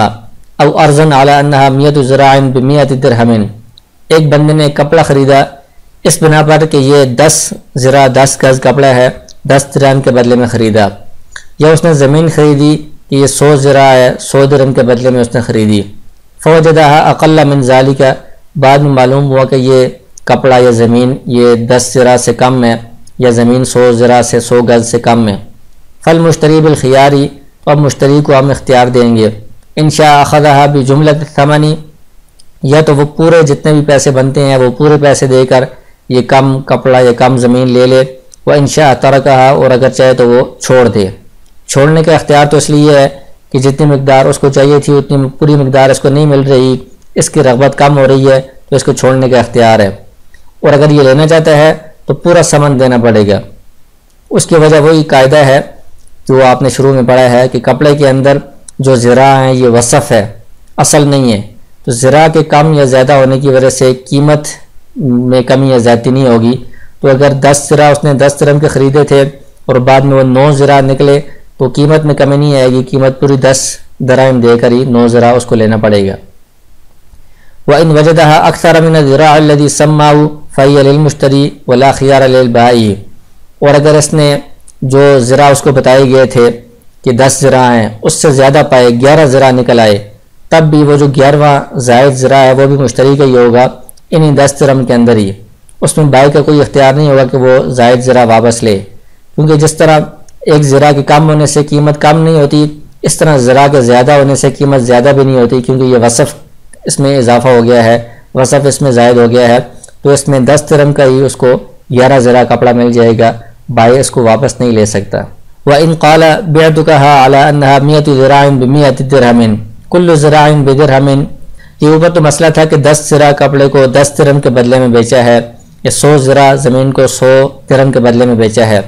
A: او ارضا على انها 100 ذراع ب100 درهم، ایک بندے نے کپڑا خریدا اس بنا پر کہ یہ 10 ذراع 10 گز کپڑا ہے، 10 درہم کے بدلے میں خریدا، یا اس نے زمین خریدی کہ یہ 100 ذراع ہے، 100 درہم کے بدلے میں اس نے خریدی، فوجدها اقل من ذلك، بعد میں معلوم ہوا کہ یہ کپڑا یا زمین یہ 10 ذراع سے کم ہے، یا زمین 100 ذراع سے 100 گز سے کم ہے، فالمشتری بالخیاری، تو اب مشتری کو ہم اختیار دیں گے، ان شاء اخذها بجملۃ الثمن، یا تو وہ پورے جتنے بھی پیسے بنتے ہیں وہ پورے پیسے دے کر یہ کم کپڑا یا کم زمین لے لے، وہ ان شاء ترکها، اور اگر چاہے تو وہ چھوڑ دے۔ چھوڑنے کا اختیار تو اس لیے ہے کہ جتنی مقدار اس کو چاہیے تھی اتنی پوری مقدار اس کو نہیں مل رہی، اس کی رغبت کم ہو رہی ہے، تو اس کو چھوڑنے کا اختیار ہے، اور اگر یہ لینا چاہتا ہے تو پورا ثمن دینا پڑے گا۔ اس کی وجہ وہی قاعدہ ہے جو آپ نے شروع میں پڑھا ہے کہ کپڑے کے اندر جو ذراع ہیں یہ وصف ہے، اصل نہیں ہے، تو ذراع کے کم یا زیادہ ہونے کی وجہ سے قیمت میں کمی یا زیادتی نہیں ہوگی۔ تو اگر 10 ذراع اس نے 10 درہم کے خریدے تھے اور بعد میں وہ 9 ذراع نکلے تو قیمت میں کمی نہیں آئے گی، قیمت پوری 10 درہم دے کر ہی 9 ذراع اس کو لینا پڑے گا۔ وَإِنْ وَجَدَهَا أَكْثَرَ مِنَ الذِّرَاعِ الَّذِي سَمَّاهُ فَهِيَ لِلْمُشْتَرِي وَلَا خِيَارَ لِلْبَائِعِ، اور اگر اس نے جو ذراع اس کو بتائے گئے تھے کہ 10 ذراع ہیں اس سے زیادہ پائے، 11 ذراع نکل آئے، تب بھی وہ جو 11واں زائد ذراع ہے وہ بھی مشتری کا ہی ہوگا انہی 10 درہم کے اندر ہی، اس میں بائع کا کوئی اختیار نہیں ہوگا کہ وہ زائد ذراع واپس لے، کیونکہ جس طرح ایک ذراع کے کم ہونے سے قیمت کم نہیں ہوتی، اس طرح ذراع کے زیادہ ہونے سے قیمت زیادہ بھی نہیں ہوتی، کیونکہ یہ وصف اس میں اضافہ ہو گیا ہے، وصف اس میں زائد ہو گیا ہے، تو اس میں 10 درہم کا ہی اس کو 11 ذراع کپڑا مل جائے گا، بائع اس کو واپس نہیں لے سکتا۔ وَإِنْ قَالَ بِعْتُكَهَا عَلَىٰ أَنَّهَا 100 ذِرَاعٍ ب100 درہم كُلُّ ذِرَاعٍ بِدِرْهَمٍ، یہ اوپر تو مسئلہ تھا کہ 10 ذراع کپڑے کو 10 درہم کے بدلے میں بیچا ہے، یا 100 ذراع زمین کو 100 درہم کے بدلے میں بیچا ہے،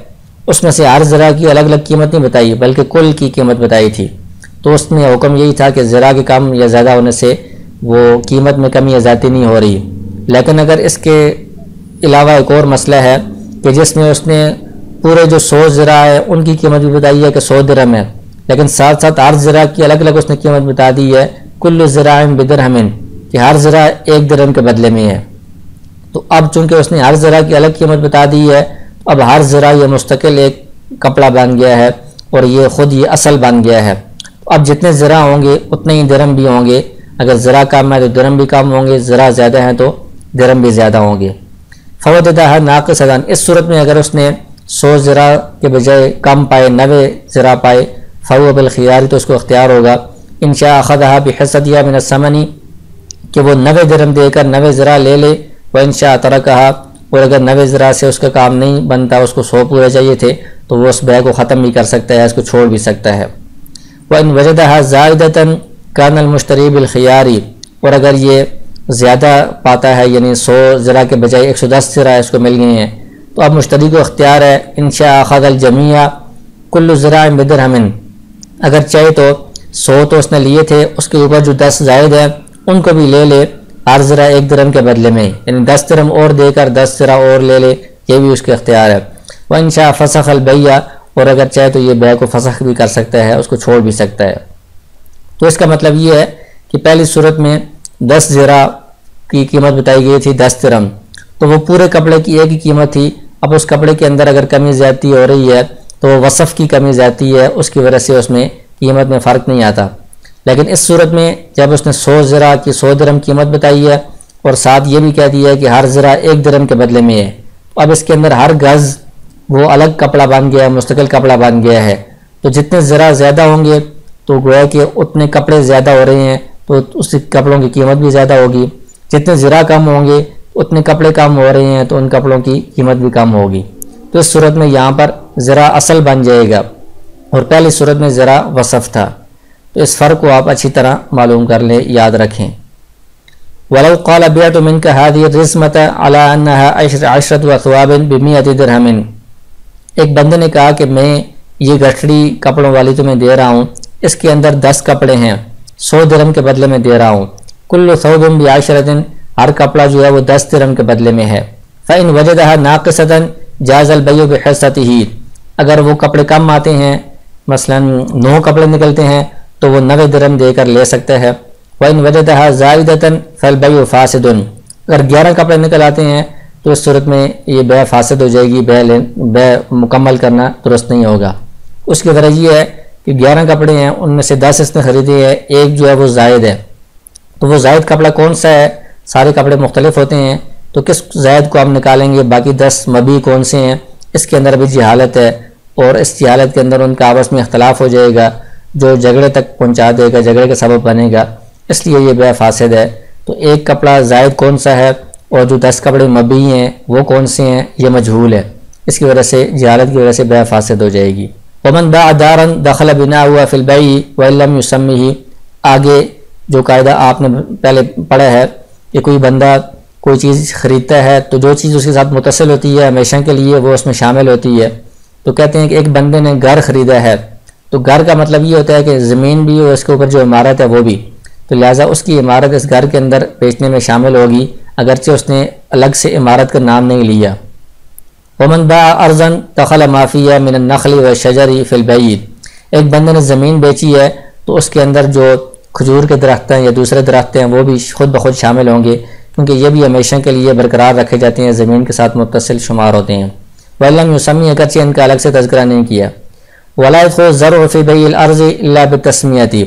A: اس میں سے ہر ذراع کی الگ الگ قیمت نہیں بتائی بلکہ کل کی قیمت بتائی تھی، تو اس میں حکم یہی تھا کہ ذراع کے کم یا زیادہ ہونے سے وہ قیمت میں کمی یا زیادتی نہیں ہو رہی۔ لیکن اگر اس کے علاوہ ایک اور مسئلہ ہے کہ جس میں اس نے پورے جو 100 ذراع ہے ان کی قیمت بھی بتائی ہے کہ 100 درہم ہے، لیکن ساتھ ساتھ ہر ذراع کی الگ الگ اس نے قیمت بتا دی ہے، کل ذراع بدرہم، کہ ہر ذراع 1 درہم کے بدلے میں ہے، تو اب چونکہ اس نے ہر ذراع کی الگ قیمت بتا دی ہے، اب ہر ذراع یہ مستقل ایک کپڑا بن گیا ہے اور یہ خود یہ اصل بن گیا ہے، اب جتنے ذراع ہوں گے اتنے ہی درہم بھی ہوں گے، اگر ذراع کم ہے تو درہم بھی کم ہوں گے، ذراع زیادہ ہیں تو درہم بھی زیادہ ہوں گے۔ فوجدها ناقصۃ، اس صورت میں اگر اس نے 100 ذراع کے بجائے کم پائے، 90 ذراع پائے، فهو بالخيار، تو اس کو اختیار ہوگا، ان شاء اخذها بحصتها من الثمن، کہ وہ 90 درہم دے کر 90 ذراع لے لے، وان شاء ترکها، اور اگر 90 ذراع سے اس کا کام نہیں بنتا، اس کو 100 پورے چاہیے تھے، تو وہ اس بیع کو ختم بھی کر سکتا ہے، اس کو چھوڑ بھی سکتا ہے۔ وان وجدها زائدة كان المشتري بالخيار، اور اگر یہ زیادہ پاتا ہے، یعنی 100 ذراع کے بجائے 110 ذراع اس کو مل گئے ہیں، تو اب مشتری کو اختیار ہے، ان شاء اخذ الجميع كل ذراع بدرہم، اگر چاہے تو 100 تو اس نے لیے تھے، اس کے اوپر جو 10 زائد ہیں ان کو بھی لے لے، ہر ذراع 1 درہم کے بدلے میں، یعنی 10 درہم اور دے کر 10 ذراع اور لے لے، یہ بھی اس کے اختیار ہے۔ وان شاء فسخ البيع، اور اگر چاہے تو یہ بیع کو فسخ بھی کر سکتا ہے، اس کو چھوڑ بھی سکتا ہے۔ تو اس کا مطلب یہ ہے کہ پہلی صورت میں 10 ذراع کی قیمت بتائی گئی تھی 10 درہم، تو وہ پورے کپڑے کی ایک ہی قیمت تھی، اب اس کپڑے کے اندر اگر کمی زیادتی ہو رہی ہے تو وہ وصف کی کمی زیادتی ہے، اس کی وجہ سے اس میں قیمت میں فرق نہیں آتا۔ لیکن اس صورت میں جب اس نے 100 ذراع کی 100 درہم قیمت بتائی ہے اور ساتھ یہ بھی کہہ دیا ہے کہ ہر ذراع 1 درہم کے بدلے میں ہے، اب اس کے اندر ہر گز وہ الگ کپڑا بن گیا ہے، مستقل کپڑا بن گیا ہے، تو جتنے ذراع زیادہ ہوں گے تو گویا کہ اتنے کپڑے زیادہ ہو رہے ہیں، تو اس کپڑوں کی قیمت بھی زیادہ ہوگی، جتنے ذراع کم ہوں گے اتنے کپڑے کم ہو رہے ہیں تو ان کپڑوں کی قیمت بھی کم ہوگی۔ تو اس صورت میں یہاں پر ذراع اصل بن جائے گا اور پہلی صورت میں ذراع وصف تھا، تو اس فرق کو آپ اچھی طرح معلوم کر لیں، یاد رکھیں۔ وَلَوْ قَالَ بِعْتُ مِنْكَ هَذِهِ الرِّزْمَةَ عَلَىٰ أَنَّهَا 10 أَثْوَابٍ ب100 درہم، ایک بندے نے کہا کہ میں یہ گٹھڑی کپڑوں والی تمہیں دے رہا ہوں، اس کے اندر 10 کپڑے ہیں، 100 درہم کے بدلے میں دے رہا ہوں۔ کل ثوب بعشرۃ، ہر کپڑا جو ہے وہ 10 درہم کے بدلے میں ہے۔ فإن وجدها ناقصة جاز البيع بحصته، اگر وہ کپڑے کم آتے ہیں، مثلا 9 کپڑے نکلتے ہیں تو وہ 90 درہم دے کر لے سکتا ہے۔ وإن وجدها زائدة فالبيع فاسد، اگر 11 کپڑے نکل آتے ہیں تو اس صورت میں یہ بیع فاسد ہو جائے گی، بیع مکمل کرنا درست نہیں ہوگا۔ اس کی وجہ یہ ہے کہ 11 کپڑے ہیں، ان میں سے 10 اس نے خریدے ہیں، ایک جو ہے وہ زائد ہے، تو وہ زائد کپڑا کون سا ہے؟ سارے کپڑے مختلف ہوتے ہیں، تو کس زائد کو ہم نکالیں گے؟ باقی 10 مبی کون سے ہیں؟ اس کے اندر بھی جہالت ہے، اور اس جہالت کے اندر ان کا آپس میں اختلاف ہو جائے گا جو جھگڑے تک پہنچا دے گا، جھگڑے کا سبب بنے گا، اس لیے یہ بیع فاسد ہے۔ تو ایک کپڑا زائد کون سا ہے اور جو 10 کپڑے مبی ہیں وہ کون سے ہیں، یہ مجہول ہے، اس کی وجہ سے جہالت کی وجہ سے بیع فاسد ہو جائے گی۔ ومن باع دارا دخل بناؤها في البيع وان لم يسمه، آگے جو قاعدہ آپ نے پہلے پڑھا ہے کہ کوئی بندہ کوئی چیز خریدتا ہے تو جو چیز اس کے ساتھ متصل ہوتی ہے ہمیشہ کے لیے وہ اس میں شامل ہوتی ہے۔ تو کہتے ہیں کہ ایک بندے نے گھر خریدا ہے، تو گھر کا مطلب یہ ہوتا ہے کہ زمین بھی اور اس کے اوپر جو عمارت ہے وہ بھی، تو لہٰذا اس کی عمارت اس گھر کے اندر بیچنے میں شامل ہوگی، اگرچہ اس نے الگ سے عمارت کا نام نہیں لیا۔ ومن باع ارضا دخل ما فيها من النخل والشجر في البيع، ایک بندے نے زمین بیچی ہے تو اس کے اندر جو کھجور کے درخت ہیں یا دوسرے درخت ہیں وہ بھی خود بخود شامل ہوں گے، کیونکہ یہ بھی ہمیشہ کے لیے برقرار رکھے جاتے ہیں، زمین کے ساتھ متصل شمار ہوتے ہیں۔ وَلَمْ يُسَمِّ، اگرچہ ان کا الگ سے تذکرہ نہیں کیا۔ وَلَا يَدْخُلُ الزَّرْعُ فِي بَيْعِ الْأَرْضِ إِلَّا بِالتَّسْمِيَةِ،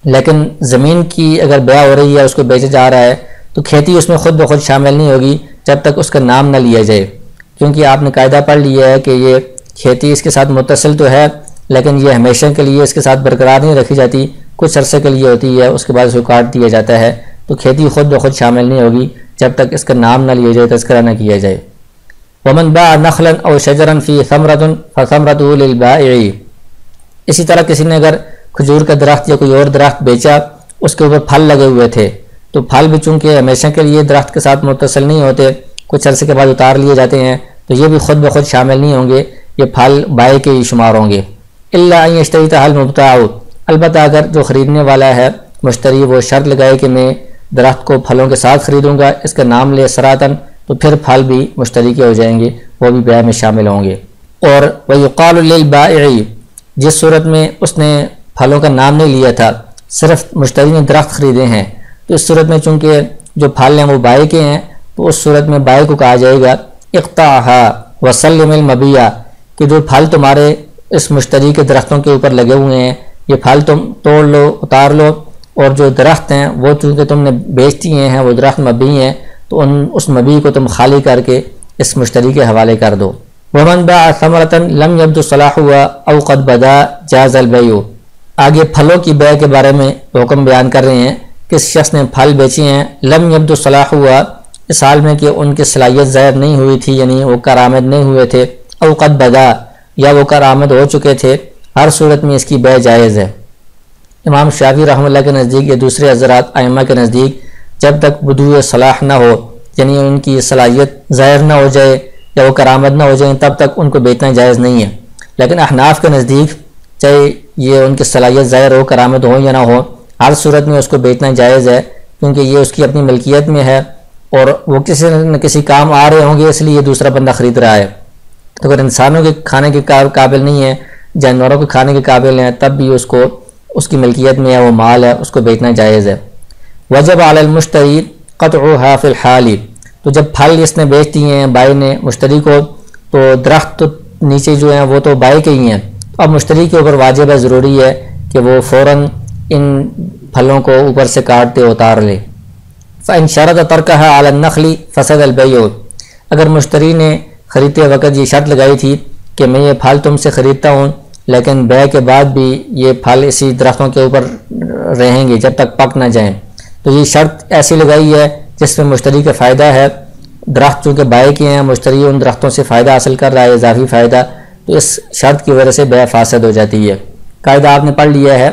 A: لیکن زمین کی اگر بیع ہو رہی ہے، اس کو بیچا جا رہا ہے، تو کھیتی اس میں خود بخود شامل نہیں ہوگی جب تک اس کا نام نہ لیا جائے، کیونکہ آپ نے قاعدہ پڑھ لیا ہے کہ یہ کھیتی اس کے ساتھ متصل تو ہے لیکن یہ ہمیشہ کے لیے اس کے ساتھ برقرار نہیں رکھی جاتی، کچھ عرصے کے لیے ہوتی ہے، اس کے بعد اس کو کاٹ دیا جاتا ہے، تو کھیتی خود بخود شامل نہیں ہوگی جب تک اس کا نام نہ لیا جائے، تذکرہ نہ کیا جائے۔ ومن باع نخلا او شجرا فيه ثمرة فثمرته للبائع، اسی طرح کسی نے اگر کھجور کا درخت یا کوئی اور درخت بیچا، اس کے اوپر پھل لگے ہوئے تھے، تو پھل بھی چونکہ ہمیشہ کے لیے درخت کے ساتھ متصل نہیں ہوتے، کچھ عرصے کے بعد اتار لیے جاتے ہیں، تو یہ بھی خود بخود شامل نہیں ہوں گے، یہ پھل بائع کے ہی شمار ہوں گے۔ الا ان یشتریطها المبتاع، البتہ اگر جو خریدنے والا ہے مشتری وہ شرط لگائے کہ میں درخت کو پھلوں کے ساتھ خریدوں گا، اس کا نام لے سراتن، تو پھر پھل بھی مشتری کے ہو جائیں گے، وہ بھی بیع میں شامل ہوں گے۔ اور وَيُقَالُ لِلْبَائِعِ، جس صورت میں اس نے پھلوں کا نام نہیں لیا تھا، صرف مشتری نے درخت خریدے ہیں، تو اس صورت میں چونکہ جو پھل ہیں وہ بائع کے ہیں، تو اس صورت میں بائع کو کہا جائے گا اقطعها وسلم المبیع، کہ جو پھل تمہارے اس مشتری کے درختوں کے اوپر لگے ہوئے ہیں یہ پھل تم توڑ لو، اتار لو، اور جو درخت ہیں وہ چونکہ تم نے بیچ دیے ہیں، وہ درخت مبی ہیں، تو اس مبی کو تم خالی کر کے اس مشتری کے حوالے کر دو۔ ومن باع ثمرة لم يبدو صلاحها او قد بدا جاز البيع، آگے پھلوں کی بیع کے بارے میں حکم بیان کر رہے ہیں کہ اس شخص نے پھل بیچے ہیں، لم يبدو صلاحها، اس حال میں کہ ان کی صلاحیت ظاہر نہیں ہوئی تھی، یعنی وہ کارآمد نہیں ہوئے تھے، او قد بدا، یا وہ کارآمد ہو چکے تھے، ہر صورت میں اس کی بیع جائز ہے۔ امام شافعی رحمہ اللہ کے نزدیک یا دوسرے حضرات ائمہ کے نزدیک جب تک بدوء صلاح نہ ہو، یعنی ان کی صلاحیت ظاہر نہ ہو جائے یا وہ کرامت نہ ہو جائیں، تب تک ان کو بیچنا جائز نہیں ہے۔ لیکن احناف کے نزدیک چاہے یہ ان کی صلاحیت ظاہر ہو، کرامت ہو یا نہ ہو، ہر صورت میں اس کو بیچنا جائز ہے، کیونکہ یہ اس کی اپنی ملکیت میں ہے اور وہ کسی نہ کسی کام آ رہے ہوں گے، اس لیے دوسرا بندہ خرید رہا ہے۔ تو اگر انسانوں کے کھانے کے قابل نہیں ہے، جانوروں کے کھانے کے قابل ہیں، تب بھی اس کی ملکیت میں ہے، وہ مال ہے، اس کو بیچنا جائز ہے۔ وجب علی المشتری قطعها فی الحال، تو جب پھل اس نے بیچ دیے ہیں بائع نے مشتری کو، تو درخت تو نیچے جو ہیں وہ تو بائع کے ہی ہیں، اب مشتری کے اوپر واجب ہے، ضروری ہے کہ وہ فوراً ان پھلوں کو اوپر سے کاٹ دے، اتار لے۔ فإن شرط ترکها علی النخل فسد البیع، اگر مشتری نے خریدتے وقت یہ شرط لگائی تھی کہ میں یہ پھل تم سے خریدتا ہوں، لیکن بیع کے بعد بھی یہ پھل اسی درختوں کے اوپر رہیں گے جب تک پک نہ جائیں، تو یہ شرط ایسی لگائی ہے جس میں مشتری کا فائدہ ہے، درخت چونکہ بائع کے ہیں، مشتری ان درختوں سے فائدہ حاصل کر رہا ہے، اضافی فائدہ، تو اس شرط کی وجہ سے بیع فاسد ہو جاتی ہے۔ قاعدہ آپ نے پڑھ لیا ہے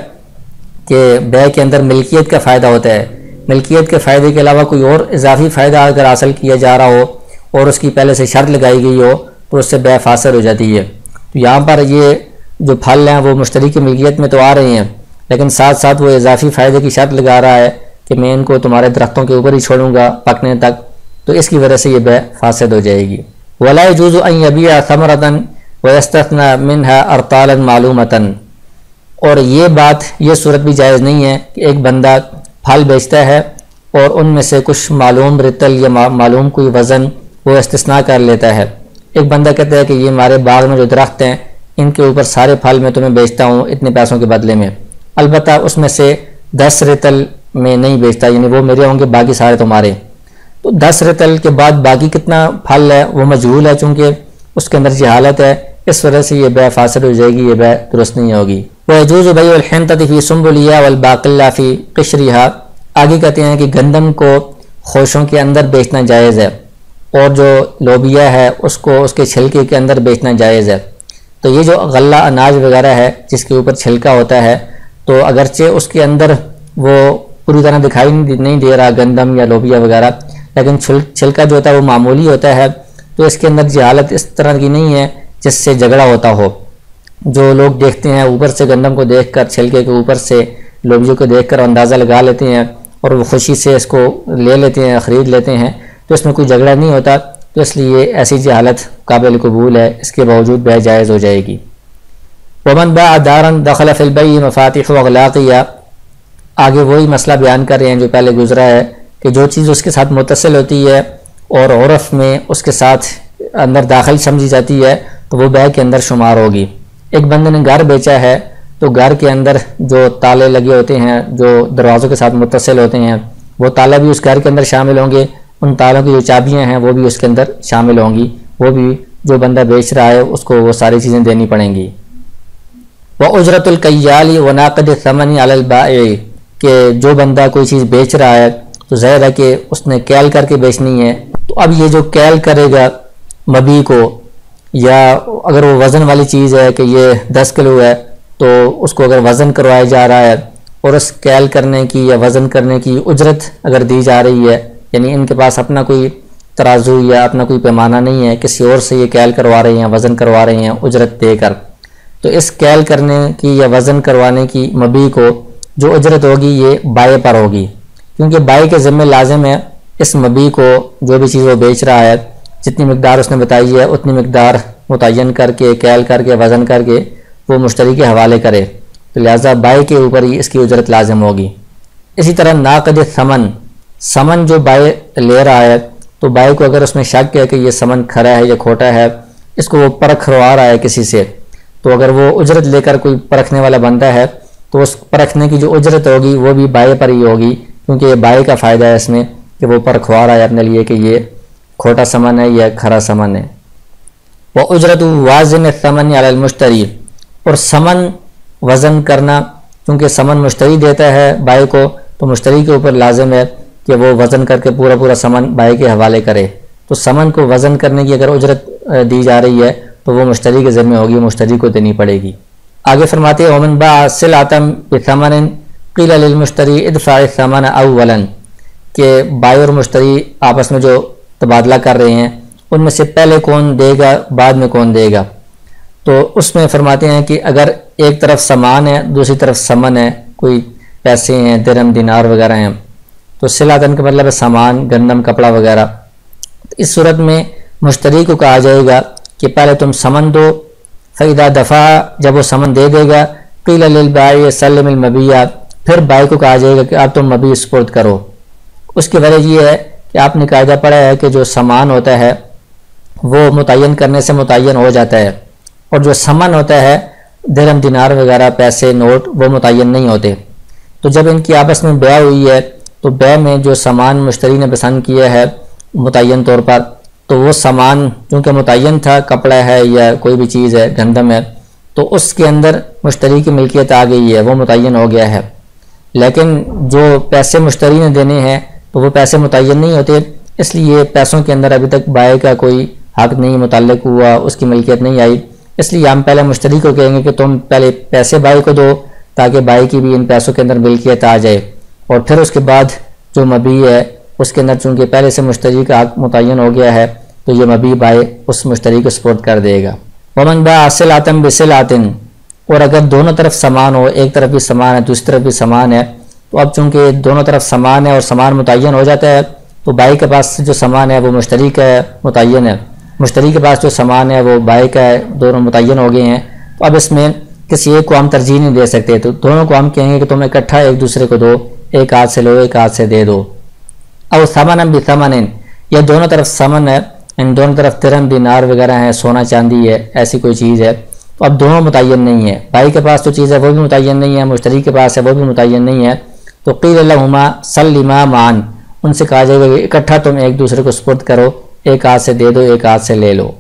A: کہ بیع کے اندر ملکیت کا فائدہ ہوتا ہے، ملکیت کے فائدے کے علاوہ کوئی اور اضافی فائدہ اگر حاصل کیا جا رہا ہو اور اس کی پہلے سے شرط لگائی گئی ہو تو اس سے بیع فاسد ہو جاتی ہے۔ تو یہاں پر یہ جو پھل ہیں وہ مشتری کی ملکیت میں تو آ رہے ہیں، لیکن ساتھ ساتھ وہ اضافی فائدے کی شرط لگا رہا ہے کہ میں ان کو تمہارے درختوں کے اوپر ہی چھوڑوں گا پکنے تک، تو اس کی وجہ سے یہ بے فاسد ہو جائے گی۔ وَلَا يَجُوزُ أَن يَبِيعَ ثَمَرَةً وَيَسْتَثْنَى مِنْهَا أَرْطَالًا مَعْلُومَةً، اور یہ صورت بھی جائز نہیں ہے کہ ایک بندہ پھل بیچتا ہے اور ان میں سے کچھ معلوم رتل یا معلوم کوئی وزن وہ استثناء کر لیتا ہے۔ ایک بندہ کہتا ہے کہ یہ ہمارے باغ میں جو درخت ہیں ان کے اوپر سارے پھل میں تمہیں بیچتا ہوں اتنے پیسوں کے بدلے میں، البتہ اس میں سے 10 رتل میں نہیں بیچتا، یعنی وہ میرے ہوں گے باقی سارے تمہارے۔ تو 10 رتل کے بعد باقی کتنا پھل ہے وہ مجہول ہے، چونکہ اس کے اندر جہالت ہے، اس وجہ سے یہ بے فاسد ہو جائے گی، یہ بے درست نہیں ہوگی۔ وَيَجُوزُ بَيْعُ الْحِنطَةِ فِي سُنبُلِهَا وَالْبَاقِلَّةِ فِي قِشْرِهَا، آگے کہتے ہیں کہ گندم کو خوشوں کے اندر بیچنا جائز ہے، اور جو لوبیا ہے اس کو اس کے چھلکے کے اندر بیچنا جائز ہے۔ تو یہ جو غلہ اناج وغیرہ ہے جس کے اوپر چھلکا ہوتا ہے، تو اگرچہ اس کے اندر وہ پوری طرح دکھائی نہیں دے رہا گندم یا لوبیا وغیرہ، لیکن چھلکا جو ہوتا ہے وہ معمولی ہوتا ہے، تو اس کے اندر جہالت اس طرح کی نہیں ہے جس سے جھگڑا ہوتا ہو۔ جو لوگ دیکھتے ہیں اوپر سے گندم کو دیکھ کر، چھلکے کے اوپر سے لوبیا کو دیکھ کر اندازہ لگا لیتے ہیں اور وہ خوشی سے اس کو لے لیتے ہیں، خرید لیتے ہیں، تو اس میں کوئی جھگڑا نہیں ہوتا، تو اس لیے ایسی جہالت قابل قبول ہے، اس کے باوجود بے جائز ہو جائے گی۔ ومن باع دارا دخل فی البیع مفاتیح واغلاقیہ، آگے وہی مسئلہ بیان کر رہے ہیں جو پہلے گزرا ہے کہ جو چیز اس کے ساتھ متصل ہوتی ہے اور عرف میں اس کے ساتھ اندر داخل سمجھی جاتی ہے تو وہ بیع کے اندر شمار ہوگی۔ ایک بندے نے گھر بیچا ہے تو گھر کے اندر جو تالے لگے ہوتے ہیں جو دروازوں کے ساتھ متصل ہوتے ہیں وہ تالے بھی اس گھر کے اندر شامل ہوں گے، ان تالوں کی جو چابیاں ہیں وہ بھی اس کے اندر شامل ہوں گی، وہ بھی جو بندہ بیچ رہا ہے اس کو وہ ساری چیزیں دینی پڑیں گی۔ وَأُجْرَةُ الْكَيَّالِ وَنَاقِدِ الثَّمَنِ عَلَى الْبَائِعِ، کہ جو بندہ کوئی چیز بیچ رہا ہے تو ظاہر ہے کہ اس نے کیل کر کے بیچنی ہے، تو اب یہ جو کیل کرے گا مبی کو، یا اگر وہ وزن والی چیز ہے کہ یہ 10 کلو ہے تو اس کو اگر وزن کروایا جا رہا ہے اور اس کیل کرنے کی یا وزن کرنے کی اجرت اگر دی جا رہی ہے، یعنی ان کے پاس اپنا کوئی ترازو یا اپنا کوئی پیمانہ نہیں ہے، کسی اور سے یہ کیل کروا رہے ہیں، وزن کروا رہے ہیں اجرت دے کر، تو اس کیل کرنے کی یا وزن کروانے کی مبی کو جو اجرت ہوگی یہ بائع پر ہوگی، کیونکہ بائع کے ذمہ لازم ہے اس مبی کو جو بھی چیز وہ بیچ رہا ہے جتنی مقدار اس نے بتائی ہے اتنی مقدار متعین کر کے کیل کر کے وزن کر کے وہ مشتری کے حوالے کرے، تو لہٰذا بائع کے اوپر ہی اس کی اجرت لازم ہوگی۔ اسی طرح ناقد ثمن جو بائع لے رہا ہے تو بائع کو اگر اس میں شک ہے کہ یہ ثمن کھرا ہے یا کھوٹا ہے، اس کو وہ پرکھ کروا رہا ہے کسی سے، تو اگر وہ اجرت لے کر کوئی پرکھنے والا بندہ ہے تو اس پرکھنے کی جو اجرت ہوگی وہ بھی بائع پر ہی ہوگی، کیونکہ یہ بائع کا فائدہ ہے اس میں کہ وہ پرکھوا رہا ہے اپنے لیے کہ یہ کھوٹا ثمن ہے یا کھرا ثمن ہے۔ وَأُجْرَةُ وَازِنِ الثَّمَنِ عَلَى الْمُشْتَرِي، اور ثمن وزن کرنا، کیونکہ ثمن مشتری دیتا ہے بائع کو تو مشتری کے اوپر لازم ہے کہ وہ وزن کر کے پورا ثمن بائع کے حوالے کرے، تو ثمن کو وزن کرنے کی اگر اجرت دی جا رہی ہے تو وہ مشتری کے ذمہ ہوگی، مشتری کو دینی پڑے گی۔ آگے فرماتے ہیں وَمَنْ بَاعَ سِلْعَةً بِثَمَنٍ قِيلَ لِلْمُشْتَرِي ادْفَعِ الثَّمَنَ أَوَّلًا، کہ بائع اور مشتری آپس میں جو تبادلہ کر رہے ہیں ان میں سے پہلے کون دے گا بعد میں کون دے گا، تو اس میں فرماتے ہیں کہ اگر ایک طرف سامان ہے دوسری طرف ثمن ہے، کوئی پیسے ہیں درہم دینار وغیرہ ہیں، تو سلعتن کا مطلب ہے سامان، گندم، کپڑا وغیرہ، اس صورت میں مشتری کو کہا جائے گا کہ پہلے تم ثمن دو، فَإِذَا دَفَعَ، جب وہ ثمن دے دے گا، قِيلَ لِلْبَائِعِ سَلِّمِ الْمَبِيعَ، پھر بائع کو کہا جائے گا کہ اب تم مبیع سپرد کرو۔ اس کی وجہ یہ ہے کہ آپ نے قاعدہ پڑھا ہے کہ جو سامان ہوتا ہے وہ متعین کرنے سے متعین ہو جاتا ہے، اور جو ثمن ہوتا ہے درہم دینار وغیرہ پیسے نوٹ وہ متعین نہیں ہوتے، تو جب ان کی آپس میں بیع ہوئی ہے تو بیع میں جو سامان مشتری نے پسند کیا ہے متعین طور پر، تو وہ سامان چونکہ متعین تھا، کپڑا ہے یا کوئی بھی چیز ہے، گندم ہے، تو اس کے اندر مشتری کی ملکیت آ گئی ہے، وہ متعین ہو گیا ہے، لیکن جو پیسے مشتری نے دینے ہیں تو وہ پیسے متعین نہیں ہوتے، اس لیے پیسوں کے اندر ابھی تک بائع کا کوئی حق نہیں متعلق ہوا، اس کی ملکیت نہیں آئی، اس لیے ہم پہلے مشتری کو کہیں گے کہ تم پہلے پیسے بائع کو دو تاکہ بائع کی بھی ان پیسوں کے اندر ملکیت آ جائے، اور پھر اس کے بعد جو مبیع ہے اس کے اندر چونکہ پہلے سے مشتری کا حق متعین ہو گیا ہے تو یہ مبیع بائع اس مشتری کو سپرد کر دے گا۔ وَمَنْ بَاعَ سِلْعَةً بِسِلْعَةٍ، اور اگر دونوں طرف سامان ہو، ایک طرف بھی سامان ہے دوسری طرف بھی سامان ہے، تو اب چونکہ دونوں طرف سامان ہے اور سامان متعین ہو جاتا ہے، تو بائی کے پاس جو سامان ہے وہ مشتری کا متعین ہے، مشتری کے پاس جو سامان ہے وہ بائی کا ہے، دونوں متعین ہو گئے ہیں۔ تو اب اس میں کسی ایک کو ہم ترجیح نہیں دے سکتے، تو دونوں کو ہم کہیں گے کہ تم اکٹھا ایک دوسرے کو دو، ایک ہاتھ سے لو ایک ہاتھ سے دے دو۔ اور ثمن بثمن، یہ دونوں طرف ثمن ہے، ان دونوں طرف درہم دینار وغیرہ ہیں، سونا چاندی ہے، ایسی کوئی چیز ہے، تو اب دونوں متعین نہیں ہے، بھائی کے پاس جو چیز ہے وہ بھی متعین نہیں ہے، مشتری کے پاس ہے وہ بھی متعین نہیں ہے، تو قیل لہما سلما معا، ان سے کہا جائے گا کہ اکٹھا تم ایک دوسرے کو سپرد کرو، ایک ہاتھ سے دے دو ایک ہاتھ سے لے لو۔